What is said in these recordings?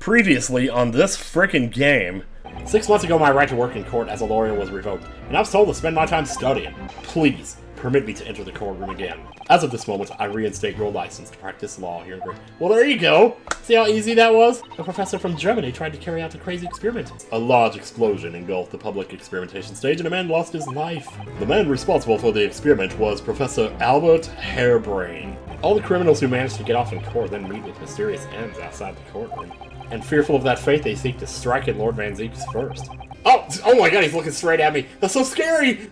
Previously on this frickin' game. 6 months ago, my right to work in court as a lawyer was revoked, and I was told to spend my time studying. Please, permit me to enter the courtroom again. As of this moment, I reinstate your license to practice law here in Great. Well, there you go! See how easy that was? A professor from Germany tried to carry out a crazy experiment. A large explosion engulfed the public experimentation stage, and a man lost his life. The man responsible for the experiment was Professor Albert Hairbrain. All the criminals who managed to get off in court then meet with mysterious ends outside the courtroom. And fearful of that fate, they seek to strike at Lord Van Zieks first. Oh my god, he's looking straight at me! That's so scary!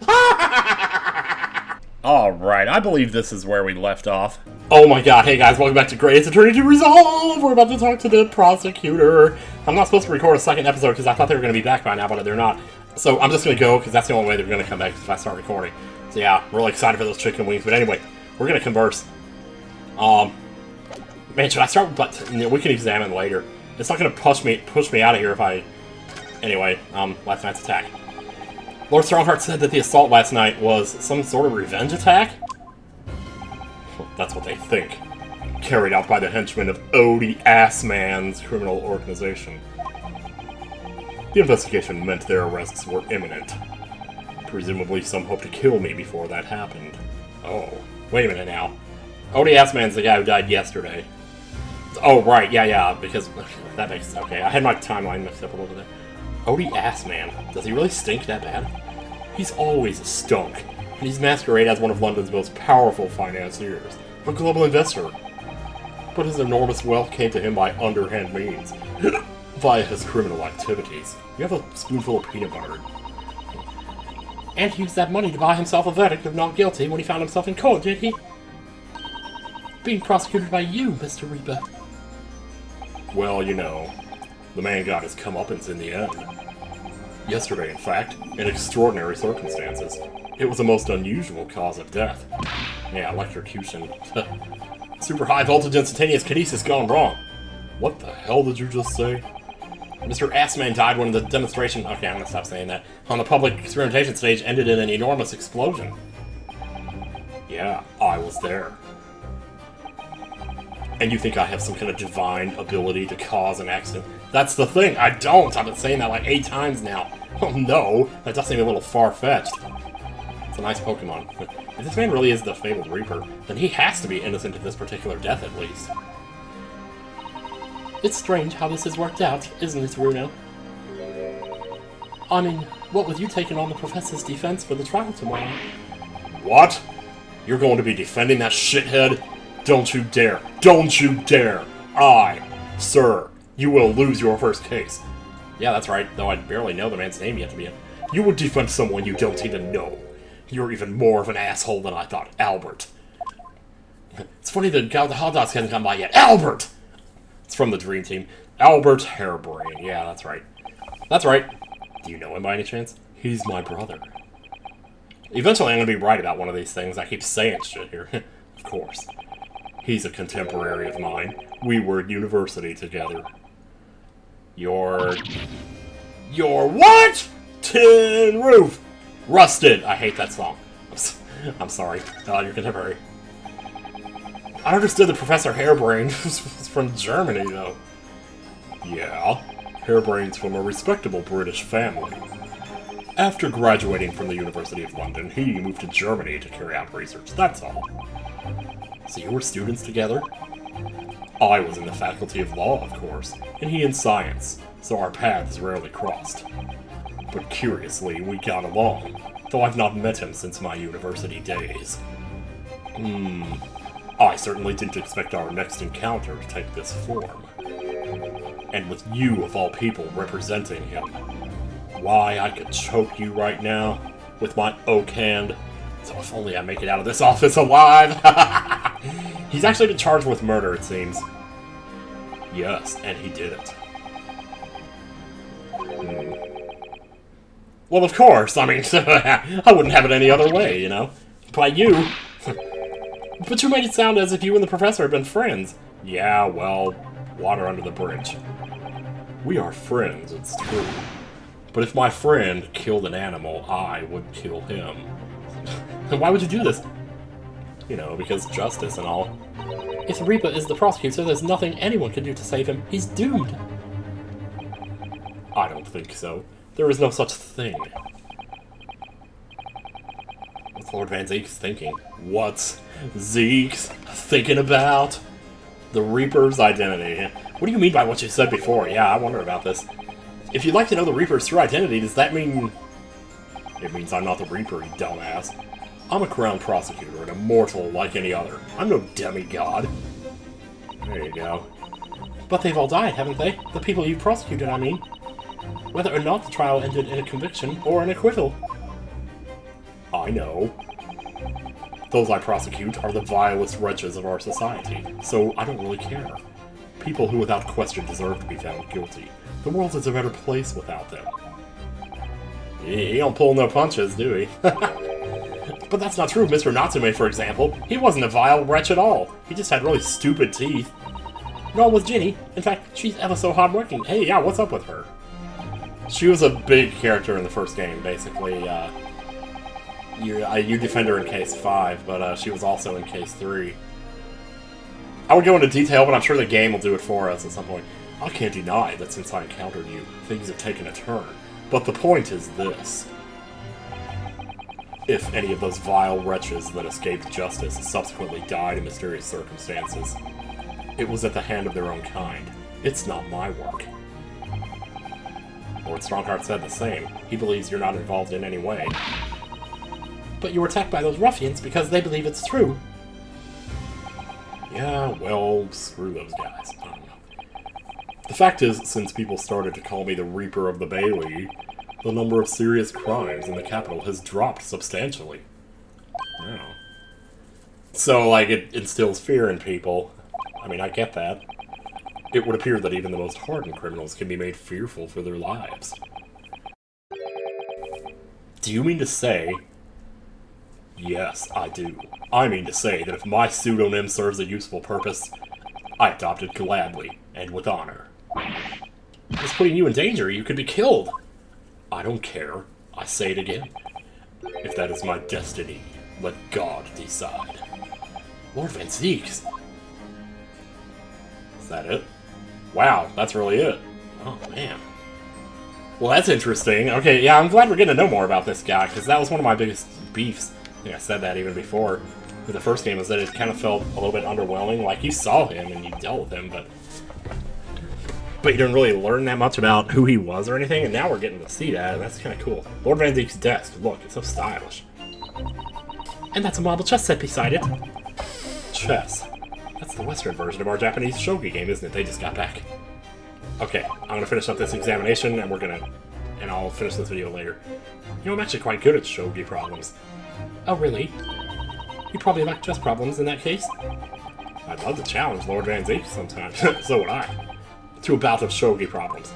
Alright, I believe this is where we left off. Oh my god, hey guys, welcome back to Greatest Attorney to Resolve! We're about to talk to the prosecutor. I'm not supposed to record a second episode because I thought they were going to be back by now, but they're not. So I'm just going to go because that's the only way they're going to come back if I start recording. So yeah, I'm really excited for those chicken wings, but anyway, we're going to converse. Man, should I start with, but we can examine later. It's not going to push me out of here if I... Anyway, last night's attack. Lord Strongheart said that the assault last night was some sort of revenge attack? That's what they think. Carried out by the henchmen of Odie Assman's criminal organization. The investigation meant their arrests were imminent. Presumably some hope to kill me before that happened. Oh, wait a minute now. Odie Assman's the guy who died yesterday. Oh, right, yeah, because... That makes... Okay, I had my timeline mixed up a little bit. Odie Assman. Does he really stink that bad? He's always a stunk, and he's masquerade as one of London's most powerful financiers, a global investor. But his enormous wealth came to him by underhand means, via his criminal activities. You have a spoonful of peanut butter. And he used that money to buy himself a verdict of not guilty when he found himself in court, did he? Being prosecuted by you, Mr. Reaper. Well, you know, the man got his comeuppance in the end. Yesterday, in fact, in extraordinary circumstances. It was a most unusual cause of death. Yeah, electrocution. Super high voltage instantaneous kinesis gone wrong. What the hell did you just say? Mr. Assman died when the demonstration... Okay, I'm gonna stop saying that. On the public experimentation stage ended in an enormous explosion. Yeah, I was there. And you think I have some kind of divine ability to cause an accident? That's the thing, I don't! I've been saying that like 8 times now. Oh no, that does seem a little far-fetched. It's a nice Pokemon. If this man really is the fabled Reaper, then he has to be innocent of this particular death at least. It's strange how this has worked out, isn't it, Runo? I mean, what with you taking on the Professor's defense for the trial tomorrow? What? You're going to be defending that shithead? Don't you dare! Don't you dare! Sir, you will lose your first case. Yeah, that's right, though I barely know the man's name yet to be in. You would defend someone you don't even know. You're even more of an asshole than I thought, Albert. It's funny the guy with the hot dogs hasn't come by yet. Albert! It's from the Dream Team. Albert Hairbrain. Yeah, that's right. That's right. Do you know him by any chance? He's my brother. Eventually I'm gonna be right about one of these things. I keep saying shit here. Of course. He's a contemporary of mine. We were at university together. Your what? Tin Roof! Rusted! I hate that song. I'm sorry. Your contemporary. I understood that Professor Hairbrain was from Germany, though. Yeah, Hairbrain's from a respectable British family. After graduating from the University of London, he moved to Germany to carry out research, that's all. So you were students together? I was in the Faculty of Law, of course, and he in Science, so our paths rarely crossed. But curiously, we got along, though I've not met him since my university days. I certainly didn't expect our next encounter to take this form. And with you, of all people, representing him. Why, I could choke you right now, with my oak hand. So if only I make it out of this office alive! He's actually been charged with murder, it seems. Yes, and he did it. Well, of course, I mean, I wouldn't have it any other way, you know? By you. But you made it sound as if you and the professor had been friends. Yeah, well, water under the bridge. We are friends, it's true. But if my friend killed an animal, I would kill him. And why would you do this? You know, because justice and all. If the Reaper is the prosecutor, there's nothing anyone can do to save him. He's doomed. I don't think so. There is no such thing. What's Lord Van Zieks thinking? What's Zieks thinking about? The Reaper's identity. What do you mean by what you said before? Yeah, I wonder about this. If you'd like to know the Reaper's true identity, does that mean... It means I'm not the Reaper, you dumbass. I'm a crown prosecutor and a mortal like any other. I'm no demigod. There you go. But they've all died, haven't they? The people you prosecuted, I mean. Whether or not the trial ended in a conviction or an acquittal. I know. Those I prosecute are the vilest wretches of our society, so I don't really care. People who without question deserve to be found guilty. The world is a better place without them. He don't pull no punches, do he? But that's not true of Mr. Natsume, for example. He wasn't a vile wretch at all. He just had really stupid teeth. Nor was Ginny. In fact, she's ever so hardworking. Hey, yeah, what's up with her? She was a big character in the first game, basically. You defend her in Case 5, but she was also in Case 3. I would go into detail, but I'm sure the game will do it for us at some point. I can't deny that since I encountered you, things have taken a turn. But the point is this. If any of those vile wretches that escaped justice subsequently died in mysterious circumstances, it was at the hand of their own kind. It's not my work. Lord Strongheart said the same. He believes you're not involved in any way. But you were attacked by those ruffians because they believe it's true. Yeah, well, screw those guys. I don't know. The fact is, since people started to call me the Reaper of the Bailey, the number of serious crimes in the capital has dropped substantially. Oh. So, like, it instills fear in people. I mean, I get that. It would appear that even the most hardened criminals can be made fearful for their lives. Do you mean to say... Yes, I do. I mean to say that if my pseudonym serves a useful purpose, I adopt it gladly, and with honor. It's putting you in danger. You could be killed. I don't care. I say it again. If that is my destiny, let God decide. Lord Van Zieks. Is that it? Wow, that's really it. Oh, man. Well, that's interesting. Okay, yeah, I'm glad we're getting to know more about this guy, because that was one of my biggest beefs. I think I said that even before with the first game, is that it kind of felt a little bit underwhelming. Like, you saw him and you dealt with him, but you didn't really learn that much about who he was or anything, and now we're getting to see that, and that's kind of cool. Lord Van Zieks' desk, look, it's so stylish. And that's a marble chess set beside it. Chess. That's the Western version of our Japanese shogi game, isn't it? They just got back. Okay, I'm gonna finish up this examination, and I'll finish this video later. You know, I'm actually quite good at shogi problems. Oh, really? You probably like chess problems in that case? I'd love to challenge Lord Van Zieks sometime. So would I. To a bout of shogi problems.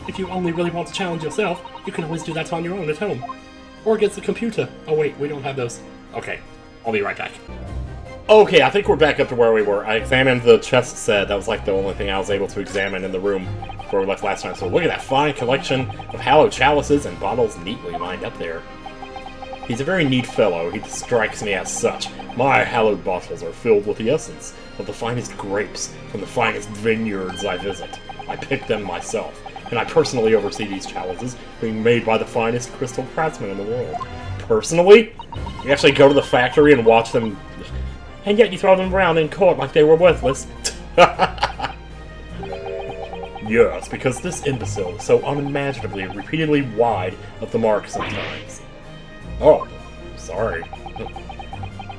If you only really want to challenge yourself, you can always do that on your own at home. Or against the computer. Oh wait, we don't have those. Okay, I'll be right back. Okay, I think we're back up to where we were. I examined the chess set. That was like the only thing I was able to examine in the room before we left last time. So look at that fine collection of hallowed chalices and bottles neatly lined up there. He's a very neat fellow. He strikes me as such. My hallowed bottles are filled with the essence of the finest grapes from the finest vineyards I visit. I pick them myself, and I personally oversee these chalices being made by the finest crystal craftsmen in the world. Personally? You actually go to the factory and watch them, and yet you throw them around in court like they were worthless. Yes, because this imbecile is so unimaginably repeatedly wide of the mark sometimes. Oh, sorry.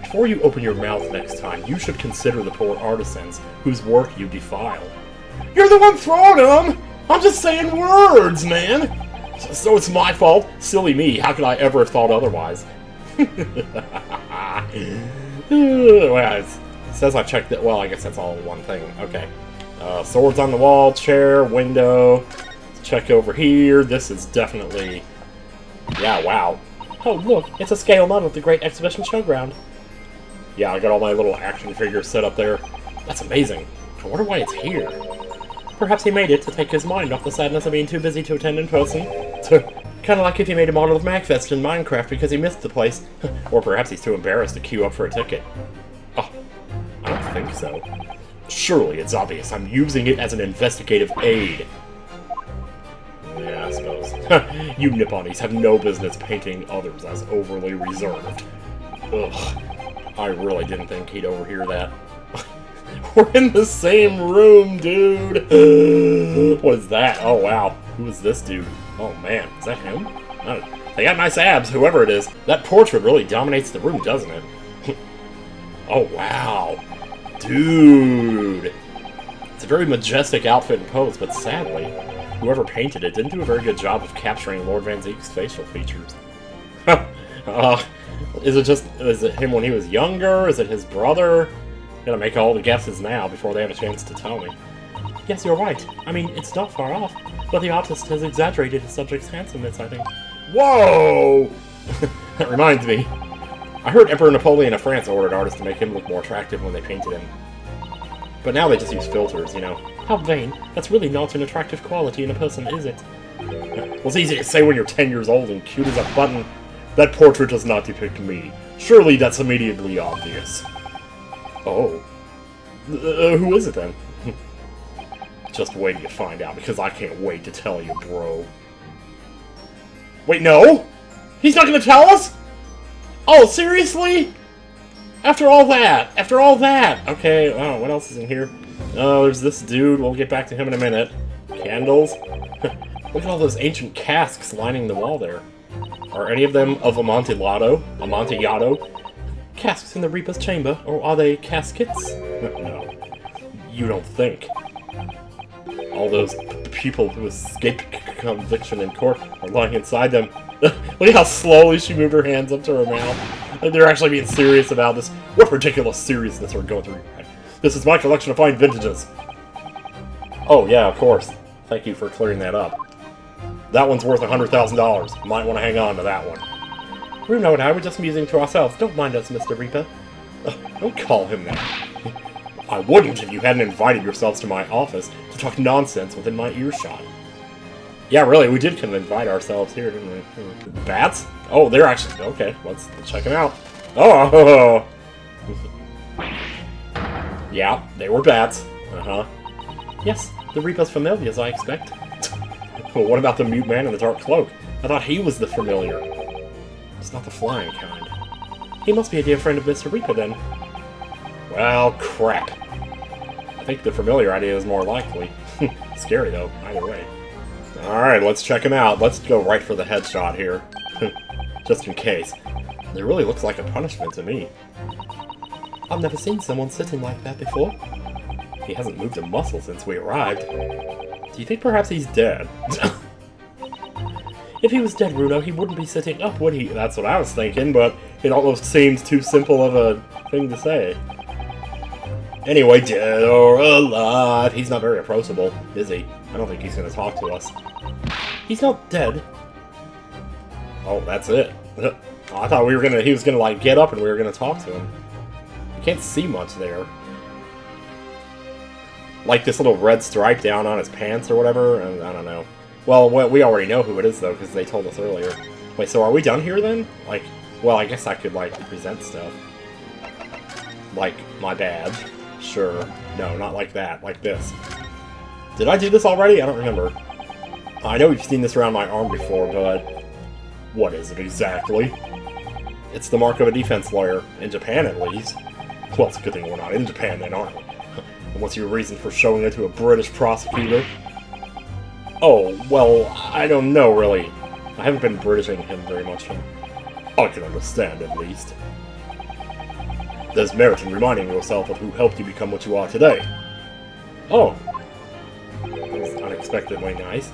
Before you open your mouth next time, you should consider the poor artisans whose work you defile. You're the one throwing them! I'm just saying words, man! So it's my fault? Silly me, how could I ever have thought otherwise? Well, it says I checked it. Well, I guess that's all one thing. Okay. Swords on the wall, chair, window. Let's check over here. This is definitely... Yeah, wow. Oh, look, it's a scale model of the Great Exhibition Showground. Yeah, I got all my little action figures set up there. That's amazing. I wonder why it's here. Perhaps he made it to take his mind off the sadness of being too busy to attend in person. Kind of like if he made a model of Magfest in Minecraft because he missed the place. Or perhaps he's too embarrassed to queue up for a ticket. Oh, I don't think so. Surely it's obvious I'm using it as an investigative aid. You Nipponis have no business painting others as overly reserved. Ugh. I really didn't think he'd overhear that. We're in the same room, dude! What is that? Oh, wow. Who is this dude? Oh, man. Is that him? They got nice abs, whoever it is. That portrait really dominates the room, doesn't it? Oh, wow. Dude! It's a very majestic outfit and pose, but sadly, whoever painted it didn't do a very good job of capturing Lord Van Zieks' facial features. Is it him when he was younger? Is it his brother? I'm gonna make all the guesses now before they have a chance to tell me. Yes, you're right. I mean, it's not far off, but the artist has exaggerated his subject's handsomeness, I think. Whoa! That reminds me. I heard Emperor Napoleon of France ordered artists to make him look more attractive when they painted him. But now they just use filters, you know. How vain. That's really not an attractive quality in a person, is it? Well, it's easy to say when you're 10 years old and cute as a button. That portrait does not depict me. Surely that's immediately obvious. Oh. Who is it then? Just waiting to find out, because I can't wait to tell you, bro. Wait, no? He's not gonna tell us? Oh, seriously? After all that? After all that? Okay, oh, what else is in here? Oh, there's this dude. We'll get back to him in a minute. Candles? Look at all those ancient casks lining the wall there. Are any of them of Amontillado? Amontillado? Casks in the Reaper's chamber? Or are they caskets? No. You don't think. All those people who escaped conviction in court are lying inside them. Look at how slowly she moved her hands up to her mouth. Like they're actually being serious about this. What ridiculous seriousness are going through your head? This is my collection of fine vintages. Oh, yeah, of course. Thank you for clearing that up. That one's worth $100,000. Might want to hang on to that one. Bruno and I were just musing to ourselves. Don't mind us, Mr. Reaper. Don't call him that. I wouldn't if you hadn't invited yourselves to my office to talk nonsense within my earshot. Yeah, really, we did kind of invite ourselves here, didn't we? Bats? Oh, they're actually... Okay, let's check them out. Oh! Yeah, they were bats. Uh-huh. Yes, the Reaper's familiars, I expect. Well, what about the mute man in the dark cloak? I thought he was the familiar. It's not the flying kind. He must be a dear friend of Mr. Reaper, then. Well, crap. I think the familiar idea is more likely. Scary, though, either way. Alright, let's check him out. Let's go right for the headshot here. Just in case. It really looks like a punishment to me. I've never seen someone sitting like that before. He hasn't moved a muscle since we arrived. Do you think perhaps he's dead? If he was dead, Bruno, he wouldn't be sitting up, would he? That's what I was thinking, but it almost seems too simple of a thing to say. Anyway, dead or alive, he's not very approachable, is he? I don't think he's going to talk to us. He's not dead. Oh, that's it. I thought he was gonna like get up and we were gonna talk to him. You can't see much there. Like this little red stripe down on his pants or whatever, and I don't know. Well, we already know who it is though, because they told us earlier. Wait, so are we done here then? Like, well, I guess I could like present stuff. Like my badge. Sure. No, not like that. Like this. Did I do this already? I don't remember. I know we've seen this around my arm before, but what is it exactly? It's the mark of a defense lawyer, in Japan at least. Well, it's a good thing we're not in Japan then, aren't we? And what's your reason for showing it to a British prosecutor? Oh, well, I don't know, really. I haven't been Britishing him very much. I can understand, at least. There's merit in reminding yourself of who helped you become what you are today. Oh. That was unexpectedly nice.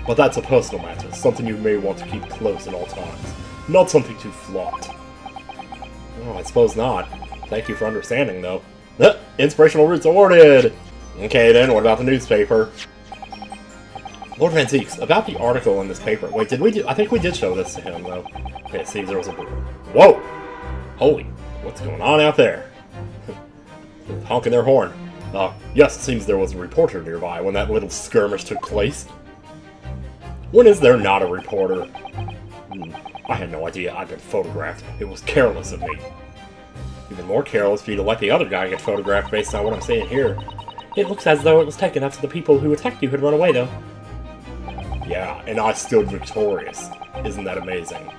But that's a personal matter, something you may want to keep close at all times. Not something to flaunt. Oh, I suppose not. Thank you for understanding, though. Inspirational roots awarded! Okay, then, what about the newspaper? Lord Van Zieks, about the article in this paper. Wait, did we do... I think we did show this to him, though. Okay, it seems there was a... Whoa! Holy, what's going on out there? Honking their horn. Yes, it seems there was a reporter nearby when that little skirmish took place. When is there not a reporter? I had no idea I'd been photographed. It was careless of me. Even more careless for you to let the other guy get photographed based on what I'm seeing here. It looks as though it was taken after the people who attacked you had run away, though. Yeah, and I stood victorious. Isn't that amazing?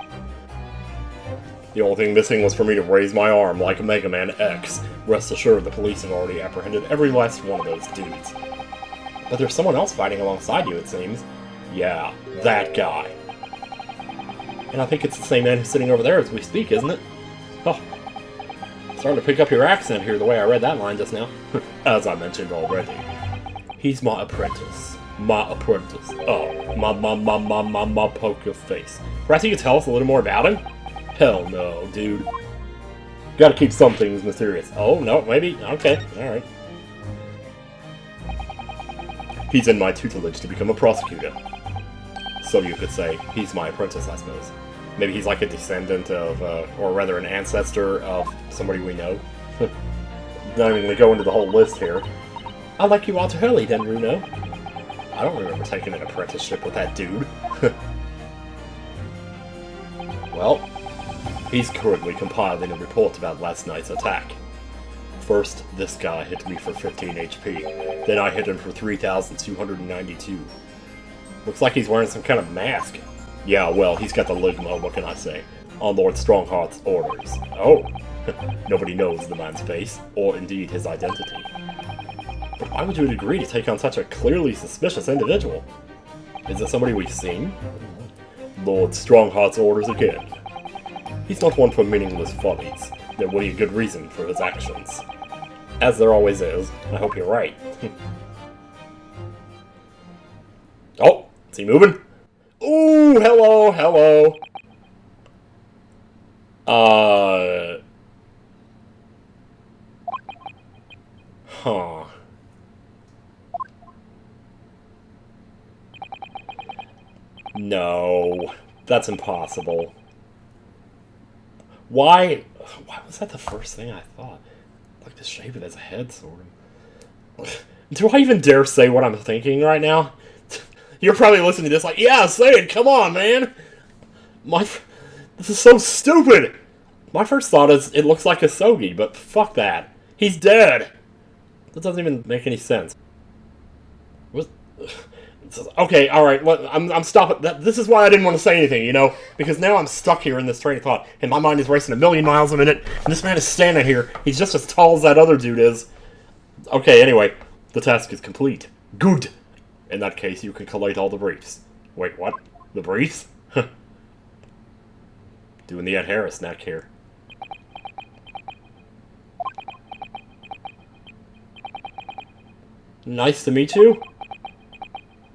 The only thing missing was for me to raise my arm like Mega Man X. Rest assured, the police have already apprehended every last one of those dudes. But there's someone else fighting alongside you, it seems. Yeah, that guy. And I think it's the same man who's sitting over there as we speak, isn't it? Oh, starting to pick up your accent here the way I read that line just now. As I mentioned already. He's my apprentice. My apprentice. Oh, my poker face. Perhaps you could tell us a little more about him? Hell no, dude. Gotta keep some things mysterious. Oh, no, maybe. Okay, alright. He's in my tutelage to become a prosecutor. So you could say, he's my apprentice, I suppose. Maybe he's like a descendant of, or rather an ancestor of somebody we know. Not even gonna go into the whole list here. I like you all to hurley, then, Runo. I don't remember taking an apprenticeship with that dude. Well, he's currently compiling a report about last night's attack. First, this guy hit me for 15 HP. Then I hit him for 3,292. Looks like he's wearing some kind of mask. Yeah, well, he's got the ligma, what can I say? On Lord Strongheart's orders. Oh, nobody knows the man's face, or indeed his identity. But why would you agree to take on such a clearly suspicious individual? Is it somebody we've seen? Lord Strongheart's orders again. He's not one for meaningless follies. There will be a good reason for his actions. As there always is. I hope you're right. Oh, is he moving? Ooh, hello, hello. Huh. No, that's impossible. Why was that the first thing I thought? Like the shape of his head, sort of. Do I even dare say what I'm thinking right now? You're probably listening to this like, yeah, say it, come on, man! This is so stupid! My first thought is, it looks like a Sogi, but fuck that. He's dead! That doesn't even make any sense. Okay, alright, I'm stopping. This is why I didn't want to say anything, you know? Because now I'm stuck here in this train of thought, and my mind is racing 1,000,000 miles a minute, and this man is standing here. He's just as tall as that other dude is. Okay, anyway, the task is complete. Good! In that case, you can collate all the briefs. Wait, what? The briefs? Doing the Ed Harris snack here. Nice to meet you.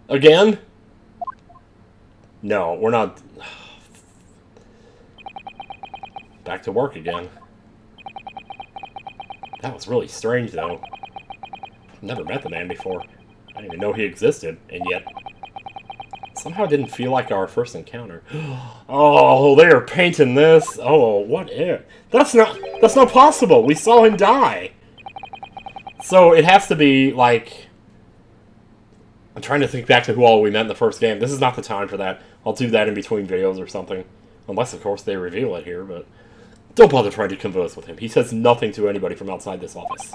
Again? No, we're not... Back to work again. That was really strange, though. I've never met the man before. I didn't even know he existed, and yet... Somehow it didn't feel like our first encounter. Oh, they are painting this. Oh, what if? That's not possible! We saw him die! So, it has to be, like... I'm trying to think back to who all we met in the first game. This is not the time for that. I'll do that in between videos or something. Unless, of course, they reveal it here, but... Don't bother trying to converse with him. He says nothing to anybody from outside this office.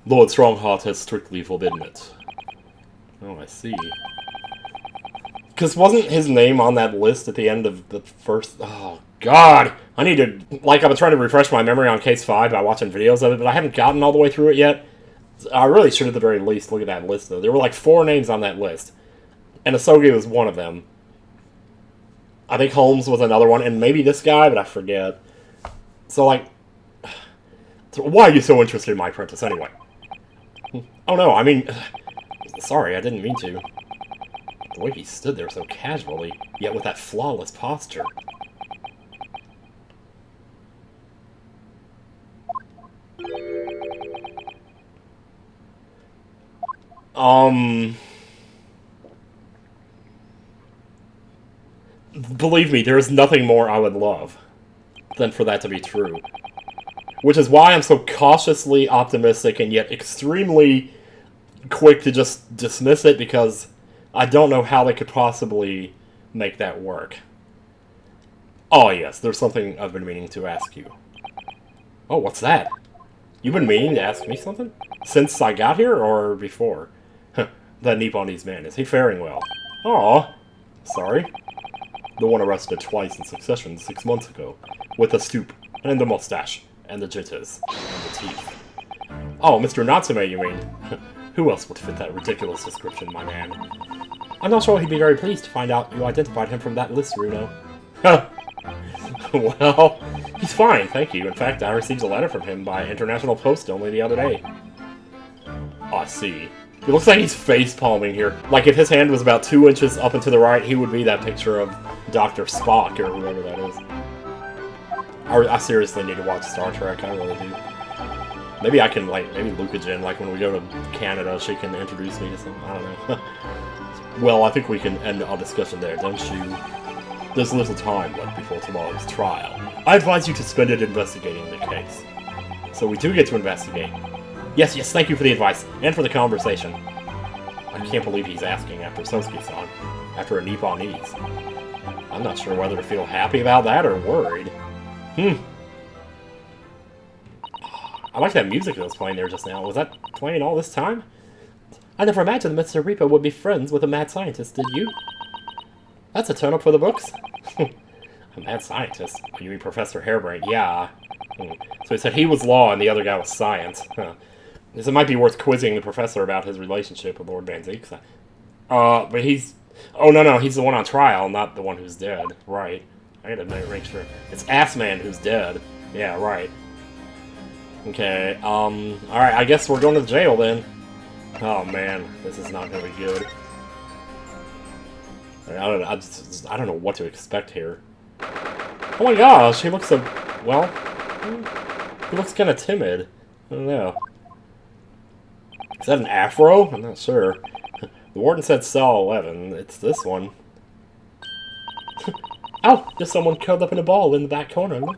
Lord Strongheart has strictly forbidden it. Oh, I see. Because wasn't his name on that list at the end of the first... Oh, God! I need to... Like, I've been trying to refresh my memory on Case 5 by watching videos of it, but I haven't gotten all the way through it yet. I really should at the very least look at that list, though. There were like 4 names on that list. And Asogi was one of them. I think Holmes was another one, and maybe this guy, but I forget. So, like... So why are you so interested in my apprentice, anyway? Oh, no, I mean... Sorry, I didn't mean to. The way he stood there so casually, yet with that flawless posture. Believe me, there is nothing more I would love than for that to be true. Which is why I'm so cautiously optimistic and yet extremely quick to just dismiss it, because I don't know how they could possibly make that work. Oh yes, there's something I've been meaning to ask you. Oh, what's that? You've been meaning to ask me something? Since I got here, or before? that Nipponese man? Is he faring well? Aw, sorry. The one arrested twice in succession 6 months ago, with a stoop, and the mustache, and the jitters, and the teeth. Oh, Mr. Natsume, you mean? Who else would fit that ridiculous description, my man? I'm not sure he'd be very pleased to find out you identified him from that list, Runo. Well, he's fine, thank you. In fact, I received a letter from him by international post only the other day. I see. It looks like he's face-palming here. Like, if his hand was about 2 inches up and to the right, he would be that picture of Dr. Spock, or whoever that is. I seriously need to watch Star Trek, I really do. Maybe I can, like, maybe Lucagen, like, when we go to Canada, she can introduce me to something, I don't know. Well, I think we can end our discussion there, don't you? There's little time left before tomorrow's trial. I advise you to spend it investigating the case. So we do get to investigate. Yes, thank you for the advice, and for the conversation. I can't believe he's asking after Sosuke-san, after a Nipponese. I'm not sure whether to feel happy about that or worried. I like that music that was playing there just now. Was that playing all this time? I never imagined Mr. Reaper would be friends with a mad scientist, did you? That's a turn-up for the books. A mad scientist? You mean Professor Harebrained? Yeah. So he said he was law and the other guy was science. Huh. Guess it might be worth quizzing the professor about his relationship with Lord Van Zieks. But he's... Oh, no, he's the one on trial, not the one who's dead. Right. I gotta make sure. It's Assman who's dead. Yeah, right. Okay, alright, I guess we're going to jail then. Oh man, this is not gonna be good. I don't know what to expect here. Oh my gosh, he looks so... well... he looks kinda timid. I don't know. Is that an afro? I'm not sure. The warden said cell 11. It's this one. Oh, there's someone curled up in a ball in the back corner, look.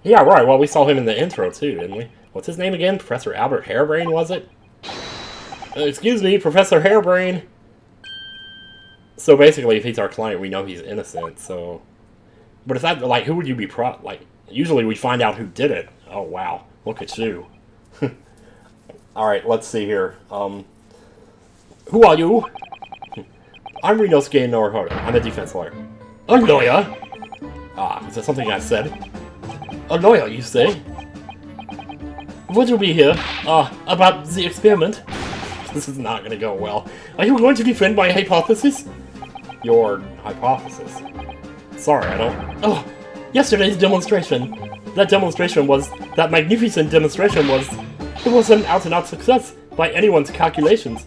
Yeah, right, well, we saw him in the intro, too, didn't we? What's his name again? Professor Albert Harebrained, was it? Excuse me, Professor Harebrained! So basically, if he's our client, we know he's innocent, so... But if that, like, who would you be like, usually we find out who did it. Oh, wow. Look at you. Alright, let's see here. Who are you? I'm Rinosuke Naruhodo. I'm a defense lawyer. A lawyer? Ah, is that something I said? A lawyer, you say? Would you be here? About the experiment? This is not gonna go well. Are you going to defend my hypothesis? Your hypothesis? Sorry, I don't... Oh, yesterday's demonstration. That magnificent demonstration it was an out-and-out success by anyone's calculations.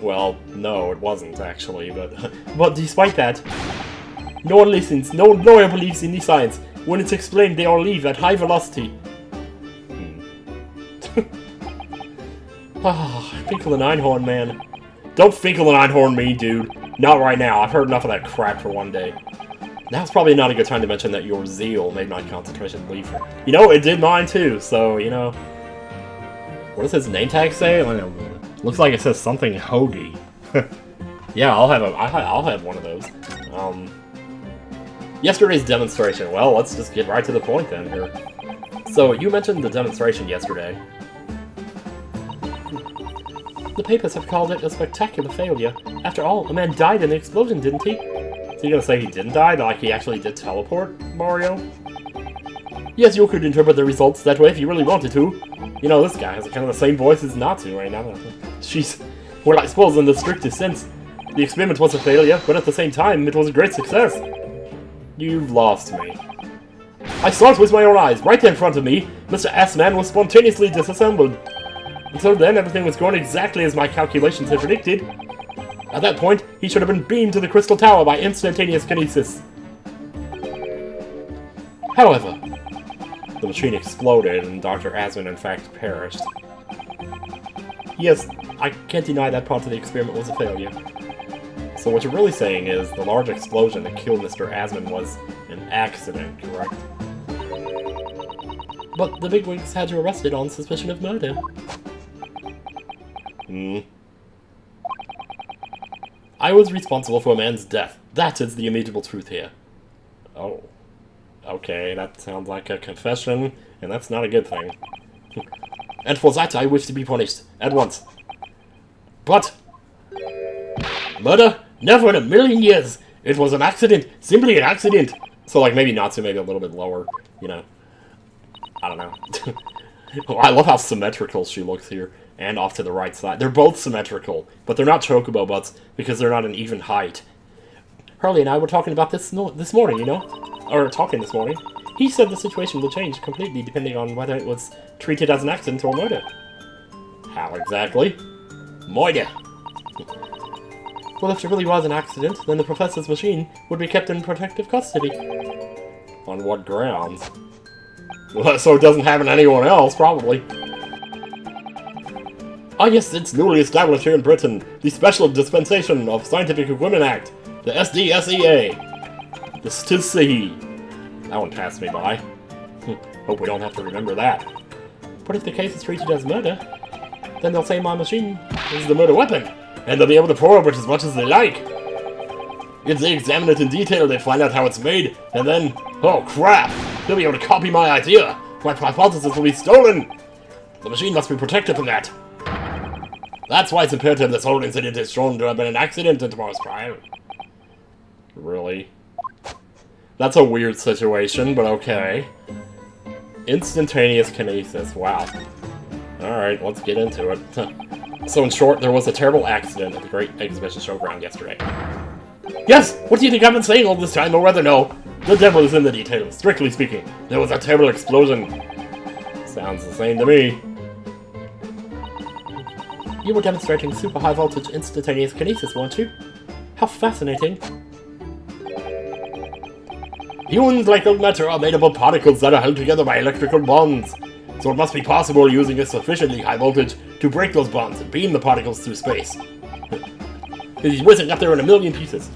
Well, no, it wasn't, actually, but despite that, no one listens, no lawyer believes in the science. When it's explained, they all leave at high velocity. Finkel and Einhorn, man. Don't Finkel and Einhorn me, dude. Not right now. I've heard enough of that crap for one day. Now's probably not a good time to mention that your zeal made my concentration leave. You know, it did mine too, so, you know. What does his name tag say? Looks like it says something Hoagie. Yeah, I'll have one of those. Yesterday's demonstration. Well, let's just get right to the point then here. So, you mentioned the demonstration yesterday. The papers have called it a spectacular failure. After all, a man died in the explosion, didn't he? So you're gonna say he didn't die, like he actually did teleport, Mario? Yes, you could interpret the results that way if you really wanted to. You know, this guy has kind of the same voice as Natsu right now. Well, I suppose in the strictest sense, the experiment was a failure, but at the same time, it was a great success. You've lost me. I saw it with my own eyes, right there in front of me. Mr. Assman was spontaneously disassembled. Until then, everything was going exactly as my calculations had predicted. At that point, he should have been beamed to the Crystal Tower by instantaneous kinesis. However, the machine exploded and Dr. Assman in fact perished. Yes, I can't deny that part of the experiment was a failure. So what you're really saying is the large explosion that killed Mr. Assman was an accident, correct? But the bigwigs had you arrested on suspicion of murder. I was responsible for a man's death. That is the immutable truth here. Oh. Okay, that sounds like a confession, and that's not a good thing. And for that I wish to be punished, at once. But... Murder? Never in a million years! It was an accident! Simply an accident! So, like, maybe Natsu, maybe a little bit lower, you know. I don't know. I love how symmetrical she looks here. And off to the right side. They're both symmetrical, but they're not chocobo butts because they're not an even height. Hurley and I were talking about this morning, you know? Or talking this morning. He said the situation will change completely depending on whether it was treated as an accident or murder. How exactly? Murder. Well, if it really was an accident, then the professor's machine would be kept in protective custody. On what grounds? Well, so it doesn't happen to anyone else, probably. Ah yes, it's newly established here in Britain, the Special Dispensation of Scientific Equipment Act, the SDSEA. This to see. That one passed me by. Hope we don't have to remember that. But if the case is treated as murder, then they'll say my machine is the murder weapon, and they'll be able to probe it as much as they like. If they examine it in detail, they find out how it's made, and then, oh crap, they'll be able to copy my idea. My hypothesis will be stolen. The machine must be protected from that. That's why it's imperative this whole incident is shown to have been an accident in tomorrow's trial. Really? That's a weird situation, but okay. Instantaneous kinesis, wow. Alright, let's get into it. So in short, there was a terrible accident at the Great Exhibition Showground yesterday. Yes! What do you think I've been saying all this time, or rather no? The devil is in the details, strictly speaking. There was a terrible explosion. Sounds the same to me. You were demonstrating super high voltage instantaneous kinesis, weren't you? How fascinating. Humans, like all matter, are made up of particles that are held together by electrical bonds. So it must be possible using a sufficiently high voltage to break those bonds and beam the particles through space. He's whizzing up there in a million pieces.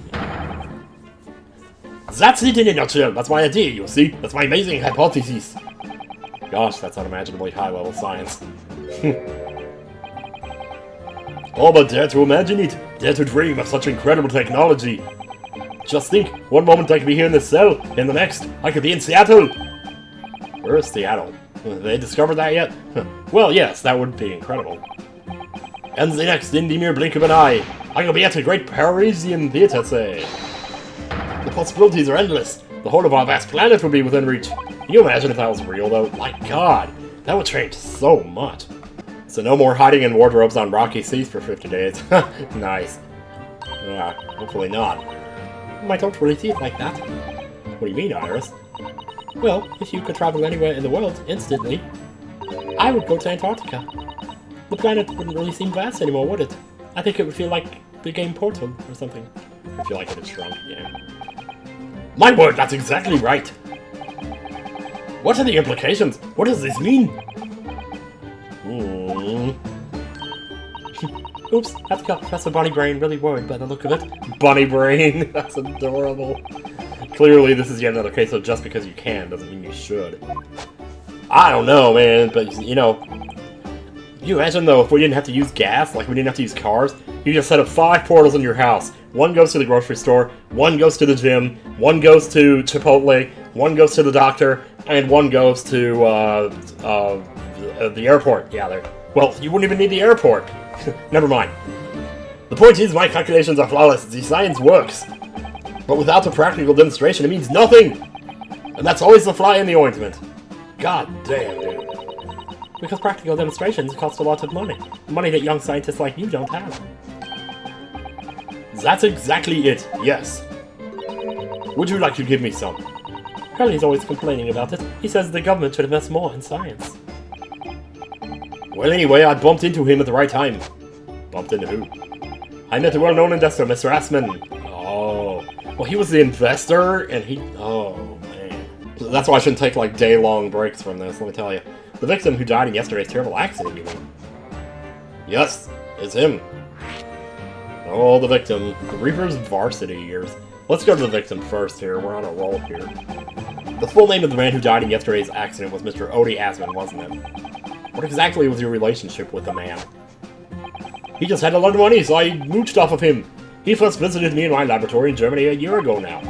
That's it in a nutshell. That's my idea, you see. That's my amazing hypothesis. Gosh, that's unimaginably high-level science. Oh, but dare to imagine it. Dare to dream of such incredible technology. Just think, one moment I could be here in this cell, and the next, I could be in Seattle. Where is Seattle? Have they discovered that yet? Well, yes, that would be incredible. And the next, in the mere blink of an eye, I could be at a great Parisian theatre, say. The possibilities are endless. The whole of our vast planet would be within reach. Can you imagine if that was real, though? My god, that would change so much. So no more hiding in wardrobes on rocky seas for 50 days. Nice. Hopefully not. I don't really see it like that. What do you mean, Iris? Well, if you could travel anywhere in the world instantly, I would go to Antarctica. The planet wouldn't really seem vast anymore, would it? I think it would feel like the game Portal or something. I feel like it had shrunk, yeah. My word, that's exactly right! What are the implications? What does this mean? Oops, that's got Professor Bunny Brain really worried by the look of it. Bunny Brain, that's adorable. Clearly, this is yet another case of just because you can doesn't mean you should. I don't know, man, but you know, you imagine though if we didn't have to use gas, like we didn't have to use cars, you just set up 5 portals in your house. One goes to the grocery store, one goes to the gym, one goes to Chipotle, one goes to the doctor, and one goes to the airport. Yeah, there. Well, you wouldn't even need the airport. Never mind. The point is, my calculations are flawless. The science works. But without a practical demonstration, it means nothing. And that's always the fly in the ointment. God damn, dude. Because practical demonstrations cost a lot of money. Money that young scientists like you don't have. That's exactly it, yes. Would you like to give me some? Curly's always complaining about it. He says the government should invest more in science. Well, anyway, I bumped into him at the right time. Bumped into who? I met a well-known investor, Mr. Assman. Oh. Well, he was the investor, and he... Oh, man. That's why I shouldn't take, like, day-long breaks from this, let me tell you. The victim who died in yesterday's terrible accident, you mean? Yes, it's him. Oh, the victim. The Reaper's varsity years. Let's go to the victim first here. We're on a roll here. The full name of the man who died in yesterday's accident was Mr. Odie Asman, wasn't it? What exactly was your relationship with the man? He just had a lot of money, so I mooched off of him. He first visited me in my laboratory in Germany a year ago now.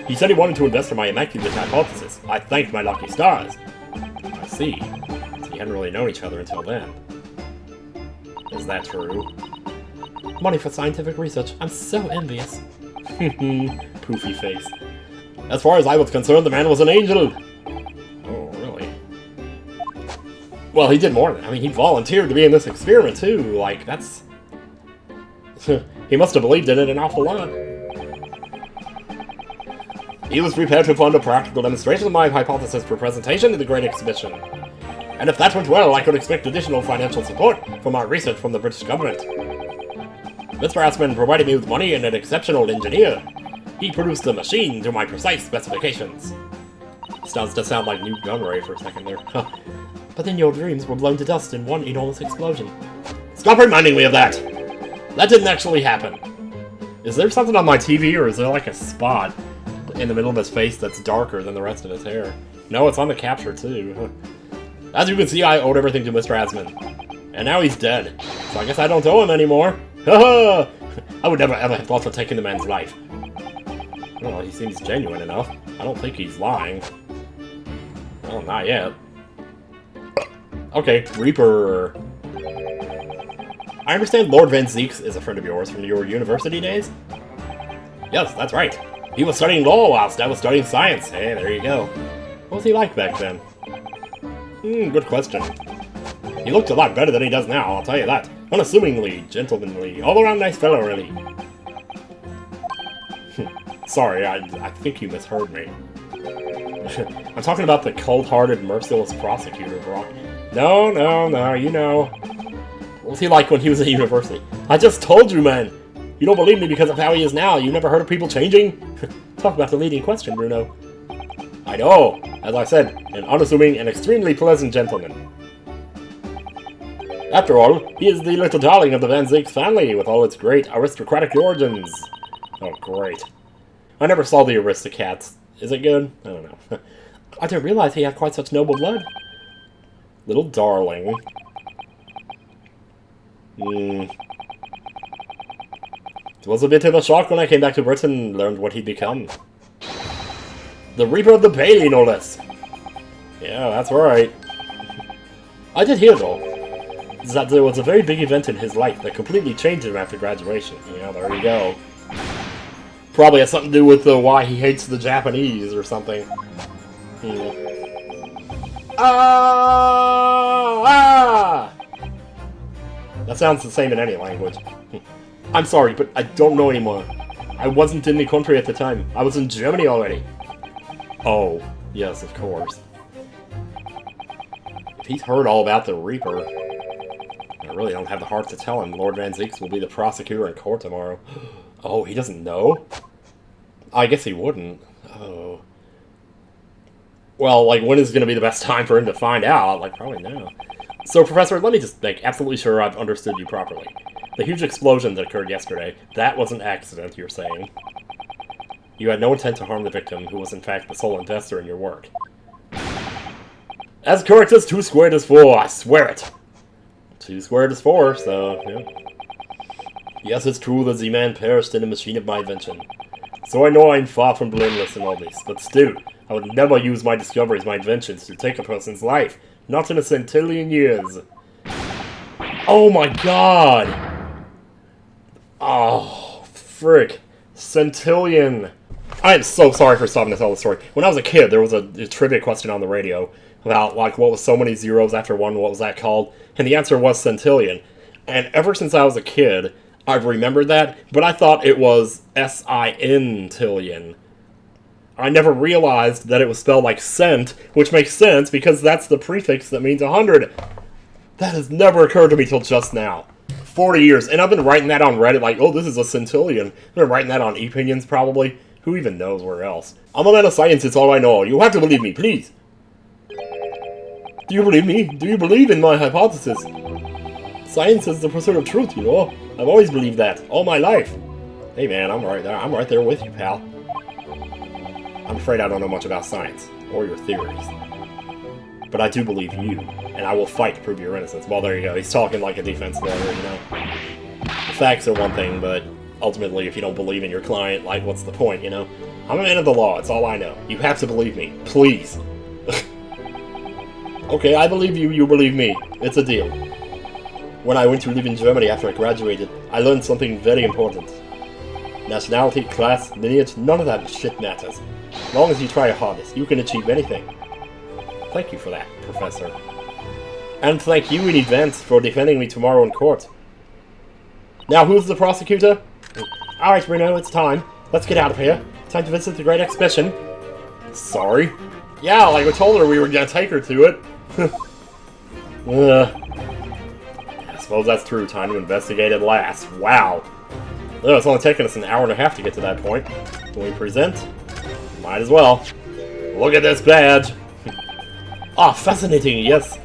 He said he wanted to invest in my immaculate hypothesis. I thanked my lucky stars. I see. So you hadn't really known each other until then. Is that true? Money for scientific research. I'm so envious. Poofy face. As far as I was concerned, the man was an angel. Oh, really? Well, he did more than that. I mean, he volunteered to be in this experiment, too. Like, that's... he must have believed in it an awful lot. He was prepared to fund a practical demonstration of my hypothesis for presentation in the Great Exhibition. And if that went well, I could expect additional financial support for my research from the British government. Mr. Assman provided me with money and an exceptional engineer. He produced a machine to my precise specifications. Starts to sound like Newt Gunray for a second there. But then your dreams were blown to dust in one enormous explosion. Stop reminding me of that! That didn't actually happen. Is there something on my TV, or is there like a spot in the middle of his face that's darker than the rest of his hair? No, it's on the capture too. As you can see, I owed everything to Mr. Assman. And now he's dead. So I guess I don't owe him anymore. Haha! I would never ever have thought of taking the man's life. Well, he seems genuine enough. I don't think he's lying. Well, not yet. Okay, Reaper. I understand Lord Van Zieks is a friend of yours from your university days? Yes, that's right. He was studying law whilst I was studying science. Hey, there you go. What was he like back then? Good question. He looked a lot better than he does now, I'll tell you that. Unassumingly, gentlemanly, all-around nice fellow, really. Sorry, I think you misheard me. I'm talking about the cold-hearted, merciless prosecutor, Barok. No, you know. What was he like when he was at university? I just told you, man! You don't believe me because of how he is now. You never heard of people changing? Talk about the leading question, Bruno. I know. As I said, an unassuming and extremely pleasant gentleman. After all, he is the little darling of the Van Zieks family, with all its great aristocratic origins. Oh, great. I never saw the Aristocats. Is it good? I don't know. I didn't realize he had quite such noble blood. Little darling. It was a bit of a shock when I came back to Britain and learned what he'd become. The Reaper of the Bailey, no less. Yeah, that's right. I did hear, though, that there was a very big event in his life that completely changed him after graduation. Yeah, there you go. Probably has something to do with why he hates the Japanese or something. That sounds the same in any language. I'm sorry, but I don't know anymore. I wasn't in the country at the time. I was in Germany already. Oh, yes, of course. If he's heard all about the Reaper, I really don't have the heart to tell him Lord Van Zieks will be the prosecutor in court tomorrow. Oh, he doesn't know? I guess he wouldn't. Oh. Well, like, when is going to be the best time for him to find out? Like, probably now. So, Professor, let me just make absolutely sure I've understood you properly. The huge explosion that occurred yesterday, that was an accident, you're saying. You had no intent to harm the victim, who was in fact the sole investor in your work. As correct as 2 squared is 4, I swear it! 2 squared is 4, so, yeah. Yes, it's true that the man perished in a machine of my invention. So I know I'm far from blameless in all this, but still, I would never use my discoveries, my inventions, to take a person's life. Not in a centillion years. Oh my god! Oh, frick. Centillion. I am so sorry for stopping to tell the story. When I was a kid, there was a trivia question on the radio about, like, what was so many zeros after one, what was that called? And the answer was centillion. And ever since I was a kid, I've remembered that, but I thought it was S-I-N-tillion. I never realized that it was spelled like cent, which makes sense because that's the prefix that means 100. That has never occurred to me till just now. 40 years, and I've been writing that on Reddit like, oh, this is a centillion. I've been writing that on ePinions, probably. Who even knows where else? I'm a man of science, it's all I know. You have to believe me, please. Do you believe me? Do you believe in my hypothesis? Science is the pursuit of truth, you know. I've always believed that, all my life. Hey man, I'm right there with you, pal. I'm afraid I don't know much about science, or your theories. But I do believe you, and I will fight to prove your innocence. Well, there you go, he's talking like a defense lawyer, you know. The facts are one thing, but ultimately, if you don't believe in your client, like, what's the point, you know? I'm a man of the law, it's all I know. You have to believe me, please. Okay, I believe you, you believe me. It's a deal. When I went to live in Germany after I graduated, I learned something very important. Nationality, class, lineage, none of that shit matters. As long as you try your hardest, you can achieve anything. Thank you for that, Professor. And thank you in advance for defending me tomorrow in court. Now who's the prosecutor? Alright, Bruno, it's time. Let's get out of here. Time to visit the Great Exhibition. Sorry? Yeah, like we told her we were gonna take her to it. I suppose that's true. Time to investigate at last. Wow. It's only taken us an hour and a half to get to that point. Can we present? Might as well. Look at this badge! Ah, fascinating, yes.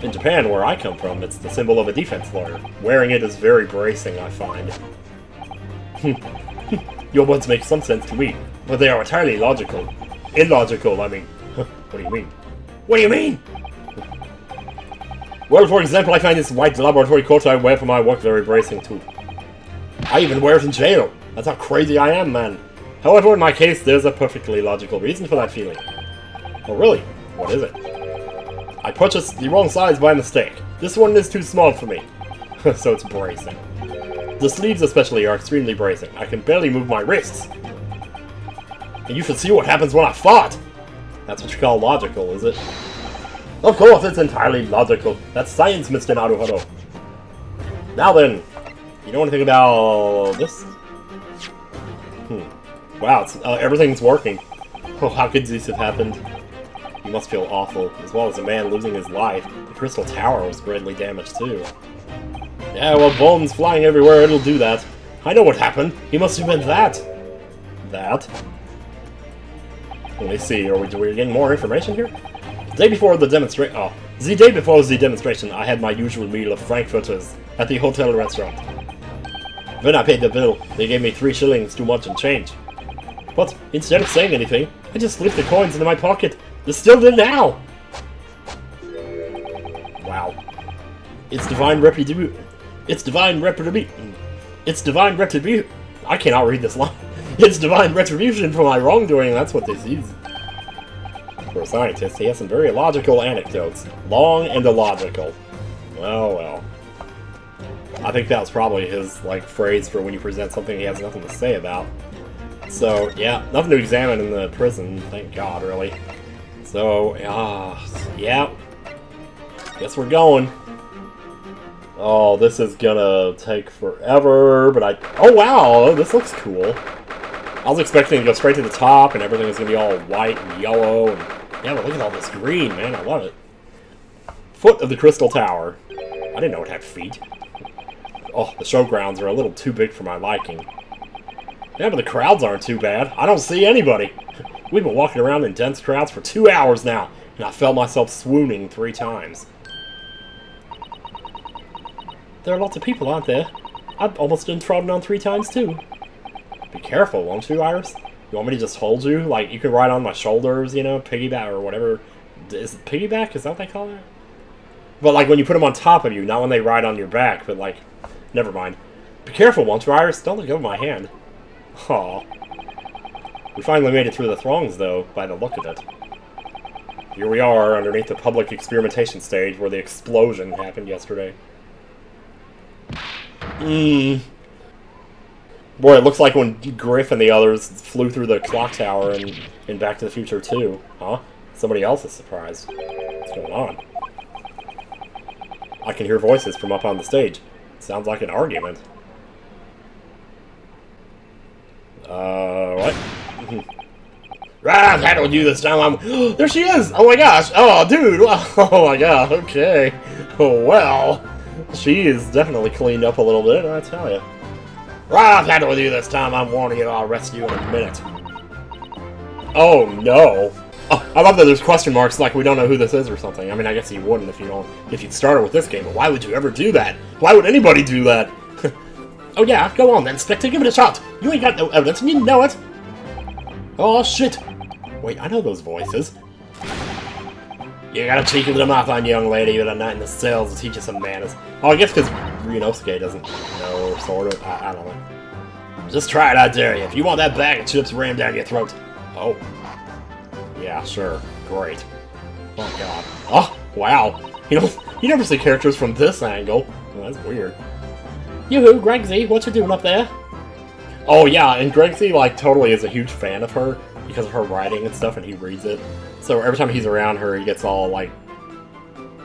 In Japan, where I come from, it's the symbol of a defense lawyer. Wearing it is very bracing, I find. Your words make some sense to me, but they are entirely logical. Illogical, I mean. What do you mean? What do you mean? Well, for example, I find this white laboratory coat I wear for my work very bracing, too. I even wear it in jail. That's how crazy I am, man. However, in my case, there's a perfectly logical reason for that feeling. Oh, really? What is it? I purchased the wrong size by mistake. This one is too small for me. So it's bracing. The sleeves especially are extremely bracing. I can barely move my wrists. And you should see what happens when I fart! That's what you call logical, is it? Of course, it's entirely logical. That's science, Mr. Naruhodo. Now then, you know anything about this? Wow, everything's working. Oh, how could this have happened? You must feel awful, as well as a man losing his life. The Crystal Tower was greatly damaged, too. Yeah, well, bones flying everywhere, it'll do that. I know what happened. He must have been that. That? Let me see, are we getting more information here? The day before the demonstration... Oh. The day before the demonstration, I had my usual meal of frankfurters at the hotel restaurant. When I paid the bill, they gave me 3 shillings too much and change. But instead of saying anything, I just slipped the coins into my pocket. They're still there now! Wow. It's divine retribution. It's divine retribution. It's divine retribution. I cannot read this line. It's divine retribution for my wrongdoing, that's what this is. For a scientist, he has some very illogical anecdotes. Long and illogical. Well, well. I think that was probably his, like, phrase for when you present something he has nothing to say about. So, yeah, nothing to examine in the prison, thank God, really. So, yeah. Guess we're going. Oh, this is gonna take forever, but oh wow, this looks cool. I was expecting to go straight to the top and everything was gonna be all white and yellow, and yeah, but look at all this green, man, I love it. Foot of the Crystal Tower. I didn't know it had feet. Oh, the showgrounds are a little too big for my liking. Yeah, but the crowds aren't too bad. I don't see anybody. We've been walking around in dense crowds for 2 hours now, and I felt myself swooning 3 times. There are lots of people, aren't there? I've almost been trodden on 3 times, too. Be careful, won't you, Iris? You want me to just hold you? Like, you can ride on my shoulders, you know, piggyback or whatever. Is it piggyback? Is that what they call it? But, like, when you put them on top of you, not when they ride on your back, but, like, never mind. Be careful, won't you, Iris? Don't let go of my hand. Aw. We finally made it through the throngs, though, by the look of it. Here we are, underneath the public experimentation stage where the explosion happened yesterday. Boy, it looks like when Griff and the others flew through the clock tower in Back to the Future 2. Huh? Somebody else is surprised. What's going on? I can hear voices from up on the stage. Sounds like an argument. What? Right, how do you this time? There she is! Oh my gosh! Oh, dude! Oh my god, okay. Oh, well. She is definitely cleaned up a little bit, I tell you. Right, how do you this time? I'm warning you, I'll arrest you in a minute. Oh, no. Oh, I love that there's question marks like we don't know who this is or something. I mean, I guess you wouldn't if you'd started with this game, but why would you ever do that? Why would anybody do that? Oh yeah, go on then, Spectre, give it a shot. You ain't got no evidence and you know it. Oh shit. Wait, I know those voices. You got a cheeky little mouth on, young lady, with a night in the cells to teach you some manners. Oh, I guess because Ryunosuke doesn't know, sort of. I don't know. Just try it, I dare you. If you want that bag of chips rammed down your throat. Oh. Yeah, sure. Great. Oh, God. Oh, wow. You know, You never see characters from this angle. Oh, that's weird. Yoo-hoo, Greg Z, what you doing up there? Oh yeah, and Greg Z, like, totally is a huge fan of her because of her writing and stuff, and he reads it. So every time he's around her, he gets all, like,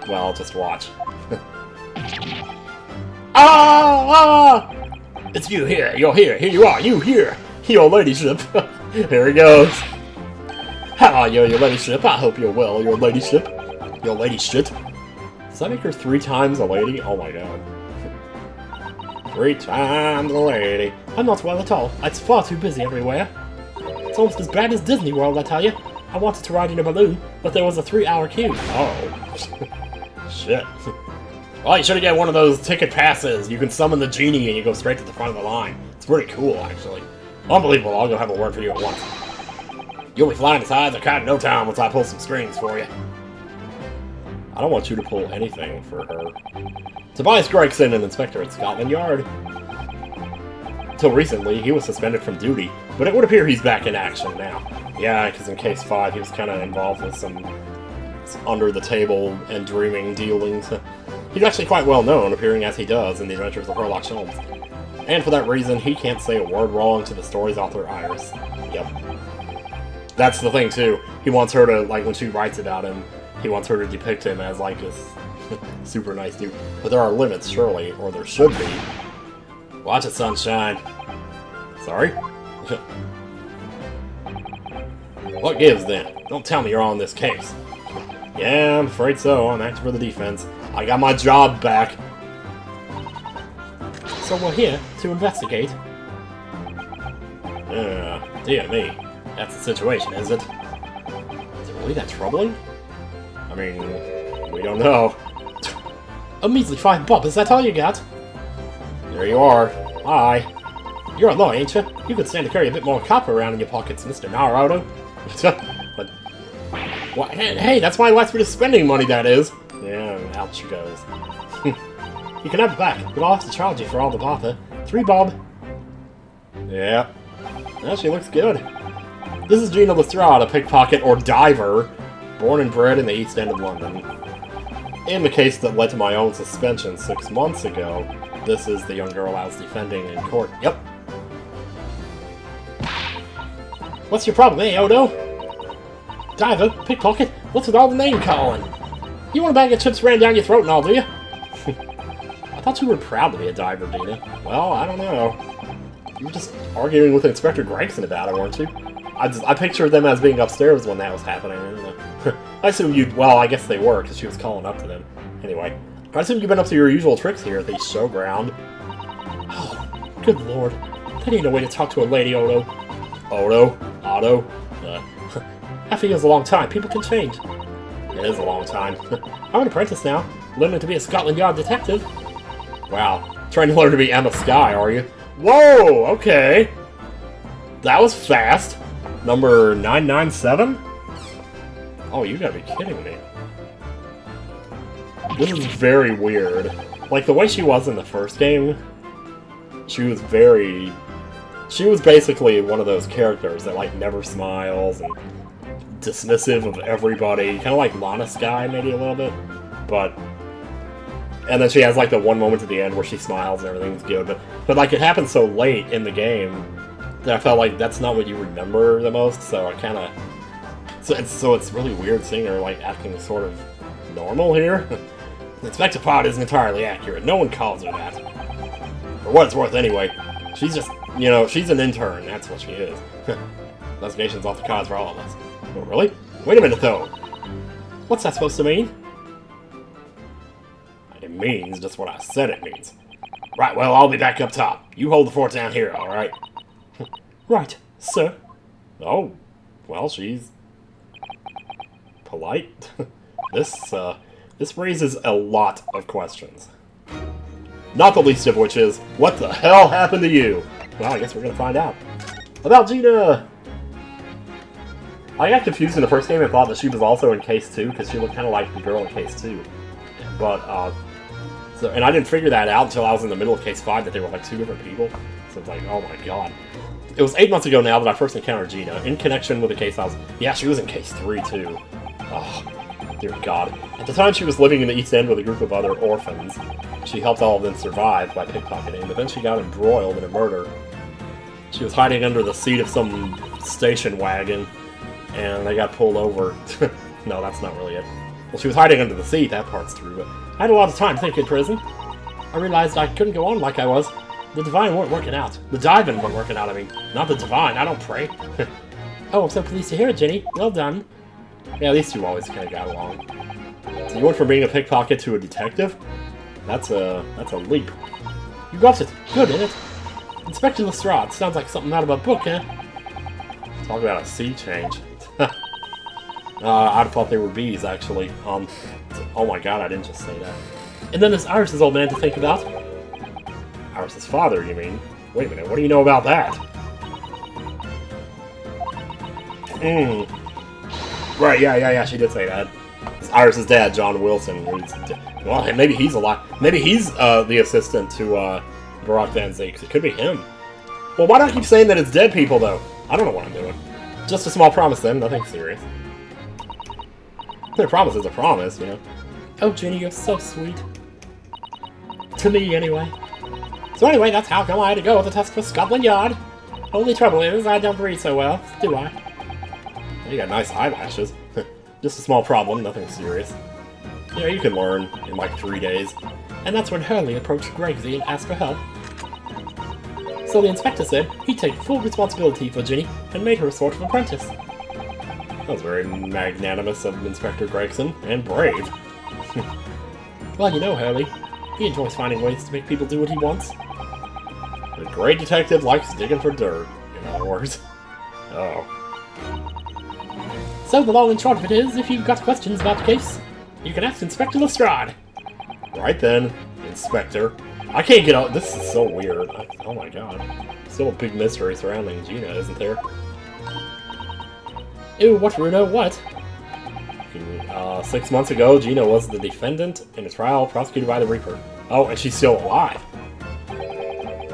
well, just watch. Ah! It's you here, you're here, here you are, you here, your ladyship. Here he goes. How are you, your ladyship? I hope you're well, your ladyship. Your ladyship. Does that make her 3 times a lady? Oh my god. 3 times a lady. I'm not well at all. It's far too busy everywhere. It's almost as bad as Disney World, I tell you. I wanted to ride in a balloon, but there was a 3-hour queue. Oh. Shit. Well, you should get one of those ticket passes. You can summon the genie and you go straight to the front of the line. It's pretty cool, actually. Unbelievable. I'll go have a word for you at once. You'll be flying as high as a kite in no time once I pull some strings for you. I don't want you to pull anything for her. Tobias Gregson, an inspector at Scotland Yard. Until recently, he was suspended from duty, but it would appear he's back in action now. Yeah, because in Case 5, he was kind of involved with some under-the-table and dreaming dealings. He's actually quite well known, appearing as he does in the Adventures of Sherlock Holmes. And for that reason, he can't say a word wrong to the story's author, Iris. Yep. That's the thing, too. He wants her to, like, when she writes about him, he wants her to depict him as, like, this super nice dude. But there are limits, surely, or there should be. Watch it, sunshine. Sorry? What gives, then? Don't tell me you're on this case. Yeah, I'm afraid so. I'm acting for the defense. I got my job back. So we're here to investigate. Dear me. That's the situation, is it? Is it really that troubling? I mean, we don't know. A measly 5 bob, is that all you got? There you are. Hi. You're a lawyer, ain't you? You could stand to carry a bit more copper around in your pockets, Mr. Naruto. But, what? Hey, that's my last bit of spending money, that is. Yeah, out she goes. You can have it back, but I'll have to charge you for all the bother. 3 bob. Yeah. Well, she looks good. This is Gina Lestrade, a pickpocket or diver, born and bred in the East End of London. In the case that led to my own suspension 6 months ago, this is the young girl I was defending in court. Yep. What's your problem, eh, Odo? Diver? Pickpocket? What's with all the name calling? You want a bag of chips ran down your throat and all, do you? I thought you were proud to be a diver, Dina. Well, I don't know. You were just arguing with Inspector Gregson about it, weren't you? I pictured them as being upstairs when that was happening. I assume you'd... Well, I guess they were, because she was calling up to them. Anyway, I assume you've been up to your usual tricks here at the showground. Oh, good lord. That ain't no way to talk to a lady, Odo. Odo? Otto? Half a year's a long time. People can change. It is a long time. I'm an apprentice now, learning to be a Scotland Yard detective. Wow. Trying to learn to be Emma Skye, are you? Whoa! Okay. That was fast. Number 997? Oh, you gotta be kidding me. This is very weird. Like, the way she was in the first game, she was very... She was basically one of those characters that, like, never smiles and dismissive of everybody. Kind of like Lana Skye, maybe a little bit. But... And then she has, like, the one moment at the end where she smiles and everything's good. But like, it happened so late in the game that I felt like that's not what you remember the most, so I kind of... So it's really weird seeing her, like, acting sort of normal here. Inspector Pod isn't entirely accurate. No one calls her that. For what it's worth, anyway. She's just, you know, she's an intern. That's what she is. Investigation's off the cards for all of us. Oh, really? Wait a minute, though. What's that supposed to mean? It means just what I said it means. Right, well, I'll be back up top. You hold the fort down here, alright? Right, sir. Oh, well, she's... polite. This raises a lot of questions. Not the least of which is, what the hell happened to you? Well, I guess we're gonna find out. About Gina! I got confused in the first game and thought that she was also in Case 2, because she looked kind of like the girl in Case 2. But, and I didn't figure that out until I was in the middle of Case 5, that they were like 2 different people. So it's like, oh my god. It was 8 months ago now that I first encountered Gina, in connection with the case I was... Yeah, she was in Case 3, too. Oh. Dear God. At the time, she was living in the East End with a group of other orphans. She helped all of them survive by pickpocketing, but then she got embroiled in a murder. She was hiding under the seat of some station wagon, and they got pulled over. No, that's not really it. Well, she was hiding under the seat, that part's true, but I had a lot of time thinking in prison. I realized I couldn't go on like I was. The divine weren't working out. The divine weren't working out, I mean. Not the divine, I don't pray. Oh, I'm so pleased to hear it, Jenny. Well done. Yeah, these two always kind of got along. So you went from being a pickpocket to a detective? That's a leap. You got it. Good, isn't it? Inspector Lestrade. Sounds like something out of a book, eh? Talk about a sea change. I'd have thought they were bees, actually. Oh my god, I didn't just say that. And then there's Iris' old man to think about. Iris' father, you mean? Wait a minute, what do you know about that? Right, yeah, she did say that. It's Iris' dad, John Wilson. Well, maybe he's alive. Maybe he's the assistant to Barok van Zieks. It could be him. Well, why do I keep saying that it's dead people, though? I don't know what I'm doing. Just a small promise, then. Nothing serious. A promise is a promise, you know. Oh, Jenny, you're so sweet. To me, anyway. So anyway, that's how come I had to go with the test for Scotland Yard. Only trouble is, I don't read so well, do I? You got nice eyelashes. Just a small problem, nothing serious. Yeah, you can learn in like 3 days. And that's when Hurley approached Gregsy and asked for help. So the inspector said he'd take full responsibility for Ginny and made her a sort of apprentice. That was very magnanimous of Inspector Gregson, and brave. Well, you know Hurley. He enjoys finding ways to make people do what he wants. A great detective likes digging for dirt, in other words. Oh. So the long and short of it is, if you've got questions about the case, you can ask Inspector Lestrade. Right then, Inspector. I can't get out. This is so weird. Oh my god. Still a big mystery surrounding Gina, isn't there? Ew, what, Bruno? What? 6 months ago, Gina was the defendant in a trial prosecuted by the Reaper. Oh, and she's still alive.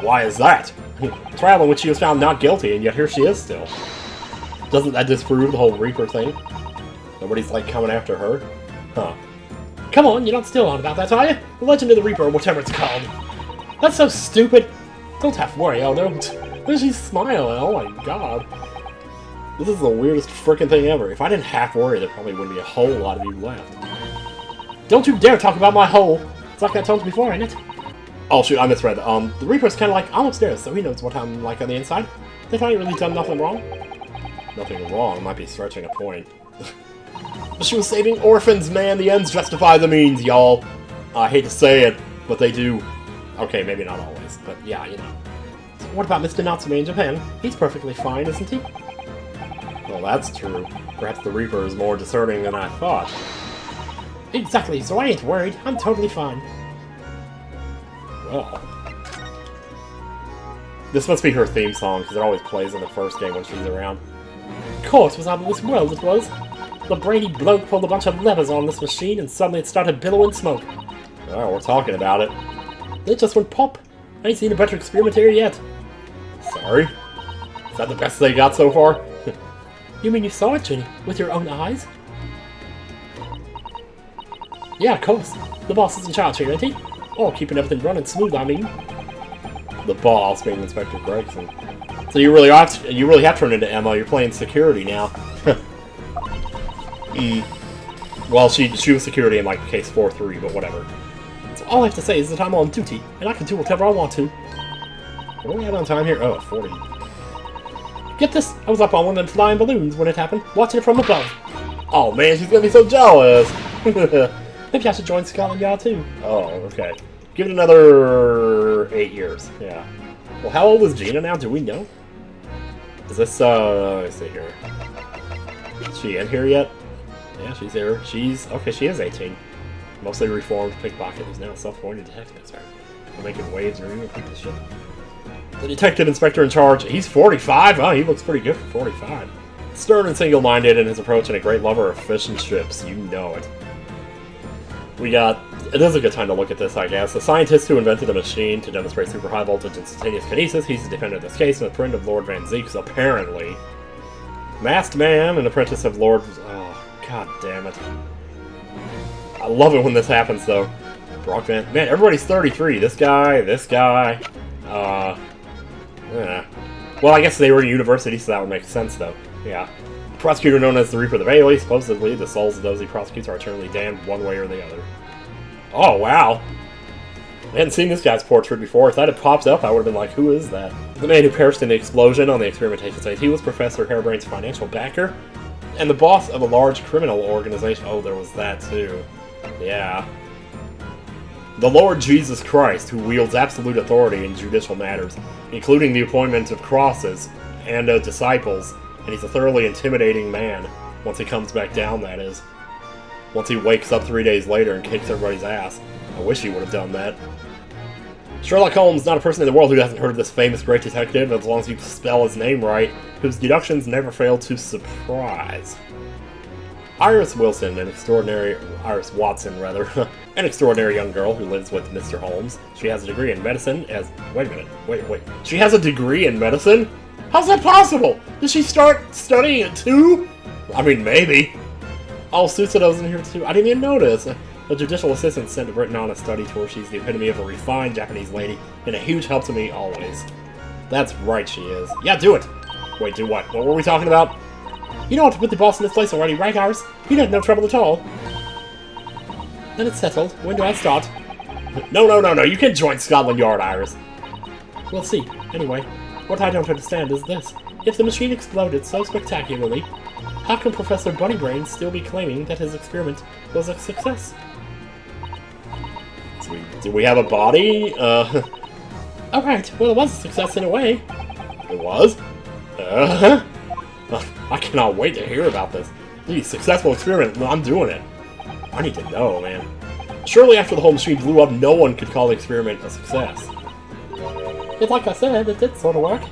Why is that? A trial in which she was found not guilty, and yet here she is still. Doesn't that disprove the whole Reaper thing? Nobody's, like, coming after her? Huh. Come on, you're not still on about that, are you? The Legend of the Reaper, or whatever it's called. That's so stupid. Don't half worry, oh, don't. She's smiling, oh my god. This is the weirdest frickin' thing ever. If I didn't half worry, there probably wouldn't be a whole lot of you left. Don't you dare talk about my hole! It's like I told you before, ain't it? Oh shoot, I misread. The Reaper's kinda like, I'm upstairs, so he knows what I'm like on the inside. If I ain't really done nothing wrong. Nothing wrong might be stretching a point. But she was saving orphans, man! The ends justify the means, y'all! I hate to say it, but they do. Okay, maybe not always, but yeah, you know. So what about Mr. Natsume in Japan? He's perfectly fine, isn't he? Well, that's true. Perhaps the Reaper is more discerning than I thought. Exactly, so I ain't worried. I'm totally fine. Well. This must be her theme song, because it always plays in the first game when she's around. Of course, it was out of this world, it was. The brainy bloke pulled a bunch of levers on this machine, and suddenly it started billowing smoke. Oh, we're talking about it. It just went pop. I ain't seen a better experiment here yet. Sorry? Is that the best they got so far? You mean you saw it, Jenny? With your own eyes? Yeah, of course. The boss is in charge here, ain't he? Oh, keeping everything running smooth, I mean. The boss being Inspector Gregson. So you really have turned into Emma. You're playing security now. Well, she was security in like case 4-3, but whatever. So all I have to say is that I'm on duty, and I can do whatever I want to. What do we have on time here? Oh, 40. Get this! I was up on one of them flying balloons when it happened, watching it from above. Oh man, she's gonna be so jealous! Maybe I should join Scotland Yard too. Oh, okay. Give it another 8 years. Yeah. Well, how old is Gina now? Do we know? Is this, let me see here. Is she in here yet? Yeah, she's here. Okay, she is 18. Mostly reformed pickpocket who's now a self-appointed detective. Sorry. We're making waves or anything like this shit. The detective inspector in charge, he's 45? Oh, he looks pretty good for 45. Stern and single-minded in his approach and a great lover of fish and chips. You know it. It is a good time to look at this, I guess. The scientist who invented a machine to demonstrate super high voltage instantaneous kinesis, he's the defendant of this case and a friend of Lord Van Zieks, apparently. Masked man, an apprentice of Lord... Oh, god damn it. I love it when this happens, though. Barok van... Man, everybody's 33. This guy, yeah. Well, I guess they were in university, so that would make sense, though. Yeah. Prosecutor known as the Reaper of the Bailey. Supposedly, the souls of those he prosecutes are eternally damned one way or the other. Oh, wow. I hadn't seen this guy's portrait before. If that had popped up, I would have been like, who is that? The man who perished in the explosion on the experimentation site. He was Professor Harebrain's financial backer and the boss of a large criminal organization. Oh, there was that, too. Yeah. The Lord Jesus Christ, who wields absolute authority in judicial matters, including the appointment of crosses and disciples, and he's a thoroughly intimidating man, once he comes back down, that is. Once he wakes up 3 days later and kicks everybody's ass. I wish he would have done that. Sherlock Holmes, not a person in the world who hasn't heard of this famous great detective, as long as you spell his name right, whose deductions never fail to surprise. Iris Watson, an extraordinary young girl who lives with Mr. Holmes. She has a degree in medicine as... Wait a minute. Wait. She has a degree in medicine? How's that possible? Did she start studying it too? I mean, maybe. Oh, Susado's in here too. I didn't even notice. The judicial assistant sent to Britain on a study tour. She's the epitome of a refined Japanese lady, and a huge help to me always. That's right, she is. Yeah, do it! Wait, do what? What were we talking about? You know how to put the boss in this place already, right, Iris? You'd have no trouble at all. Then it's settled. When do I start? No, you can't join Scotland Yard, Iris. We'll see. Anyway, what I don't understand is this. If the machine exploded so spectacularly, how can Professor Bunnybrain still be claiming that his experiment was a success? Do we have a body? Alright, well it was a success in a way. It was? I cannot wait to hear about this. Geez, successful experiment. I'm doing it. I need to know, man. Surely after the whole machine blew up, no one could call the experiment a success. It's like I said, it did sort of work.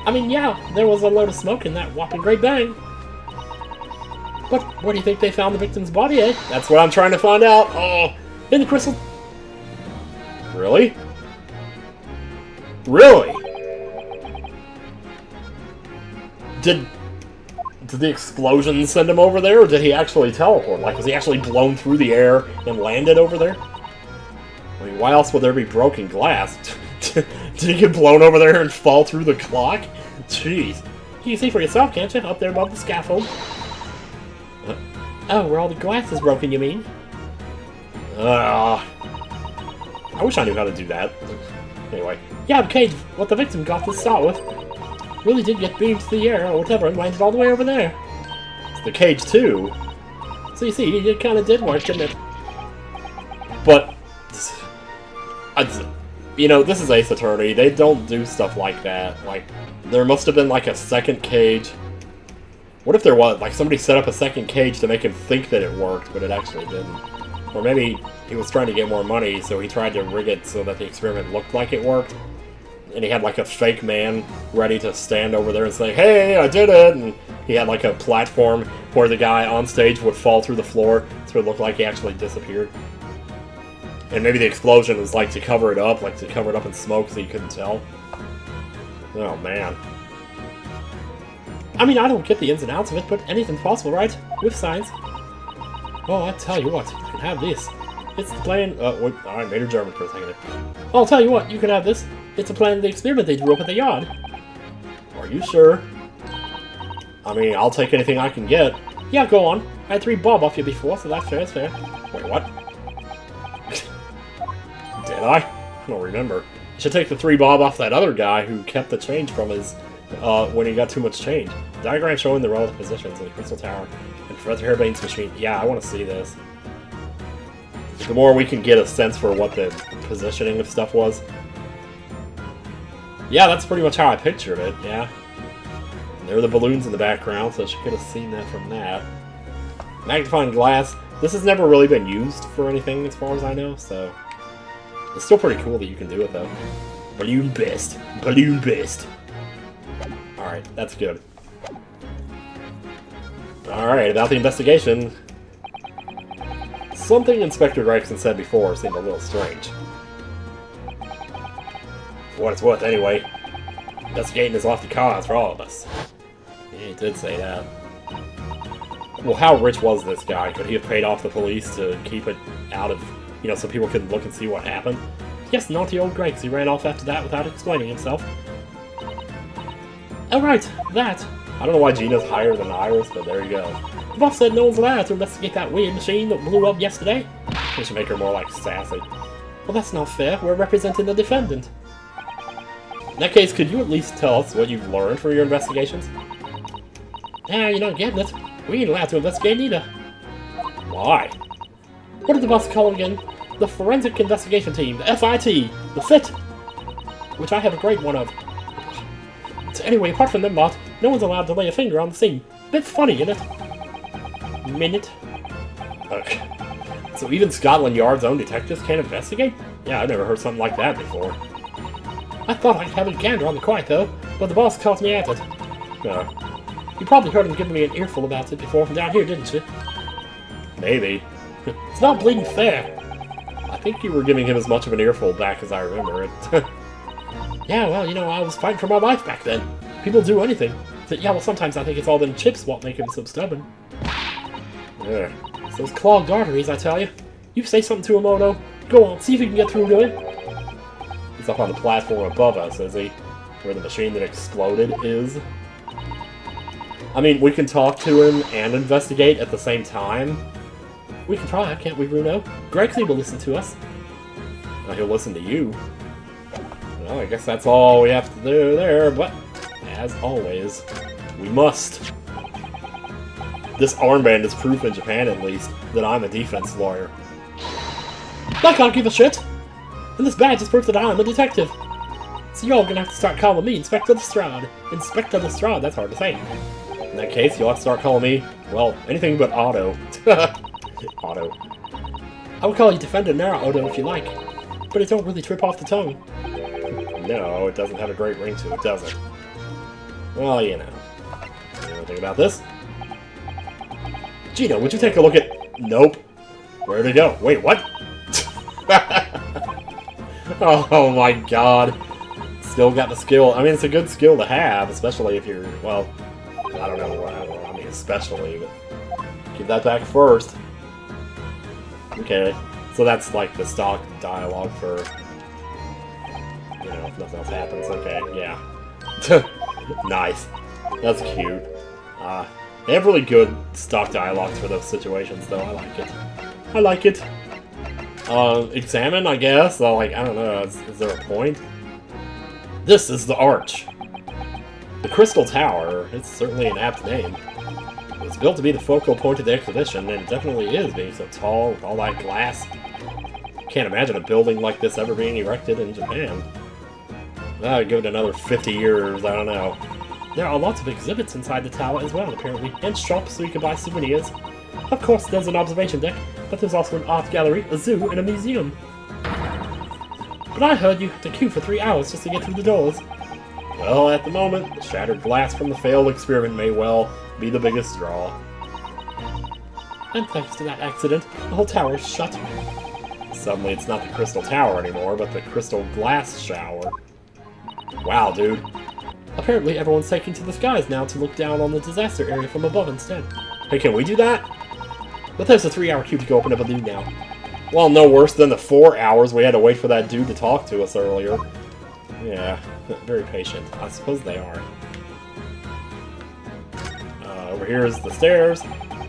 I mean, yeah, there was a load of smoke in that whopping great bang. But where do you think they found the victim's body, eh? That's what I'm trying to find out. Oh, in the crystal... Really? Really? Did the explosion send him over there, or did he actually teleport? Like, was he actually blown through the air and landed over there? I mean, why else would there be broken glass? Did he get blown over there and fall through the clock? Jeez. You can see for yourself, can't you? Up there above the scaffold. Oh, where all the glass is broken, you mean? I wish I knew how to do that. Anyway. Yeah, the cage, what the victim got to start with, really did get beamed to the air or whatever and landed all the way over there. It's the cage, too. So you see, it kind of did work, didn't it? But, you know, this is Ace Attorney. They don't do stuff like that. Like, there must have been, like, a second cage. What if there was? Like, somebody set up a second cage to make him think that it worked, but it actually didn't. Or maybe he was trying to get more money, so he tried to rig it so that the experiment looked like it worked. And he had, like, a fake man ready to stand over there and say, hey, I did it! And he had, like, a platform where the guy on stage would fall through the floor so it looked like he actually disappeared. And maybe the explosion was, like, to cover it up in smoke so you couldn't tell. Oh, man. I mean, I don't get the ins and outs of it, but anything's possible, right? With science. Oh, I tell you what, you can have this. It's the plan... wait, I made her German for a second. I'll tell you what, you can have this. It's a plan of the experiment they drew up at the yard. Are you sure? I mean, I'll take anything I can get. Yeah, go on. I had 3 bob off you before, so that's fair, it's fair. Wait, what? Did I? I don't remember. You should take the 3 bob off that other guy who kept the change from his... when he got too much change. Diagram showing the relative positions of the Crystal Tower and Professor Harebrain's machine. Yeah, I want to see this. The more we can get a sense for what the positioning of stuff was. Yeah, that's pretty much how I pictured it, yeah. And there were the balloons in the background, so she could have seen that from that. Magnifying glass. This has never really been used for anything as far as I know, so... It's still pretty cool that you can do it, though. Balloon best. Balloon best. Alright, that's good. Alright, about the investigation. Something Inspector Gregson said before seemed a little strange. For what it's worth, anyway. Investigating is off the cards for all of us. Yeah, he did say that. Well, how rich was this guy? Could he have paid off the police to keep it out of, you know, so people could look and see what happened? Yes, naughty old Greggs. He ran off after that without explaining himself. Oh, right, that. I don't know why Gina's higher than Iris, but there you go. The boss said no one's allowed to investigate that weird machine that blew up yesterday. We should make her more like sassy. Well, that's not fair. We're representing the defendant. In that case, could you at least tell us what you've learned from your investigations? Ah, you're not getting it. We ain't allowed to investigate either. Why? What did the boss call again? The Forensic Investigation Team, the FIT, the FIT, which I have a great one of. So anyway, apart from them lot, no one's allowed to lay a finger on the scene. Bit funny, isn't it? Minute. Okay. So even Scotland Yard's own detectives can't investigate? Yeah, I've never heard something like that before. I thought I'd have a gander on the quiet, though, but the boss caught me at it. You probably heard him giving me an earful about it before from down here, didn't you? Maybe. It's not bleeding fair. I think you were giving him as much of an earful back as I remember it. Yeah, well, you know, I was fighting for my life back then. People do anything. So, yeah, well, sometimes I think it's all them chips what make him so stubborn. Yeah. It's those clogged arteries, I tell you. You say something to him, Odo. Go on, see if you can get through to him. He's up on the platform above us, is he? Where the machine that exploded is. I mean, we can talk to him and investigate at the same time. We can try, can't we, Bruno? Greg's will listen to us. Well, he'll listen to you. Well, I guess that's all we have to do there, but as always, we must. This armband is proof in Japan, at least, that I'm a defense lawyer. I can't give a shit! And this badge is proof that I'm a detective. So you're all gonna have to start calling me Inspector Lestrade. Inspector Lestrade, that's hard to say. In that case, you'll have to start calling me, well, anything but Otto. Otto. I would call you Defender now, Odo, if you like. But it don't really trip off the tongue. No, it doesn't have a great ring to it, does it? Well, you know. You know anything about this? Gino, would you take a look at... Nope. Where'd it go? Wait, what? Oh my god. Still got the skill. I mean, it's a good skill to have, especially if you're, well, I don't know. I mean, especially, but keep that back first. Okay, so that's like the stock dialogue for, you know, if nothing else happens. Okay, yeah. Nice. That's cute. They have really good stock dialogues for those situations, though. I like it. I like it. Examine, I guess. Like, I don't know. Is there a point? This is the Arch. The Crystal Tower. It's certainly an apt name. It was built to be the focal point of the exhibition, and it definitely is, being so tall with all that glass. Can't imagine a building like this ever being erected in Japan. I'd give it another 50 years, I don't know. There are lots of exhibits inside the tower as well, apparently, and shops so you can buy souvenirs. Of course, there's an observation deck, but there's also an art gallery, a zoo, and a museum. But I heard you had to queue for 3 hours just to get through the doors. Well, at the moment, the shattered glass from the failed experiment may well be the biggest draw. And thanks to that accident, the whole tower is shut. Suddenly it's not the Crystal Tower anymore, but the Crystal Glass Shower. Wow, dude. Apparently everyone's taking to the skies now to look down on the disaster area from above instead. Hey, can we do that? But there's a 3-hour queue to go open up a balloon now. Well, no worse than the 4 hours we had to wait for that dude to talk to us earlier. Yeah, very patient. I suppose they are. Over here is the stairs.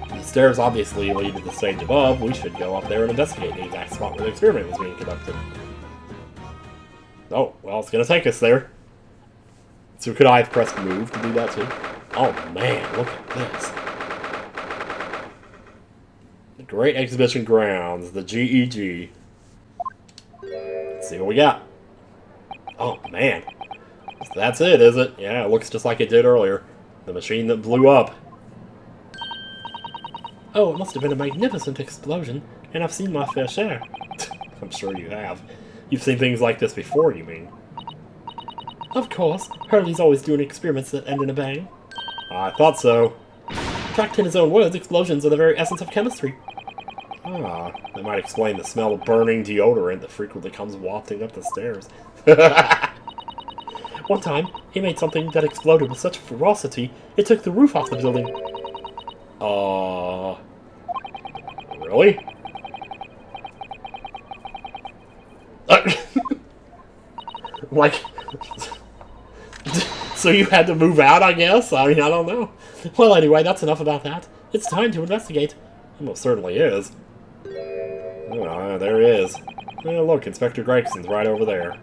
The stairs obviously lead to the stage above. We should go up there and investigate the exact spot where the experiment was being conducted. Oh, well, it's gonna take us there. So could I have pressed move to do that too? Oh man, look at this. The Great Exhibition Grounds, the GEG. Let's see what we got. Oh man. That's it, is it? Yeah, it looks just like it did earlier. The machine that blew up. Oh, it must have been a magnificent explosion, and I've seen my fair share. I'm sure you have. You've seen things like this before, you mean? Of course. Hurley's always doing experiments that end in a bang. I thought so. In fact, in his own words, explosions are the very essence of chemistry. Ah, that might explain the smell of burning deodorant that frequently comes wafting up the stairs. One time, he made something that exploded with such ferocity, it took the roof off the building. Really? Like, so you had to move out, I guess? I mean, I don't know. Well, anyway, that's enough about that. It's time to investigate. It most certainly is. Oh, there he is. Oh, look, Inspector Gregson's right over there.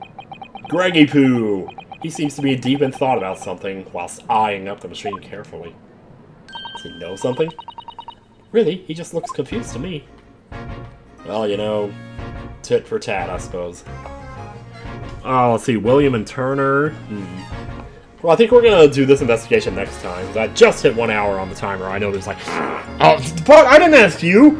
Greggy Poo! He seems to be deep in thought about something, whilst eyeing up the machine carefully. Does he know something? Really, he just looks confused to me. Well, you know, tit for tat, I suppose. Oh, let's see, William and Turner. Well, I think we're gonna do this investigation next time, because I just hit 1 hour on the timer. I know there's like... Oh, but I didn't ask you!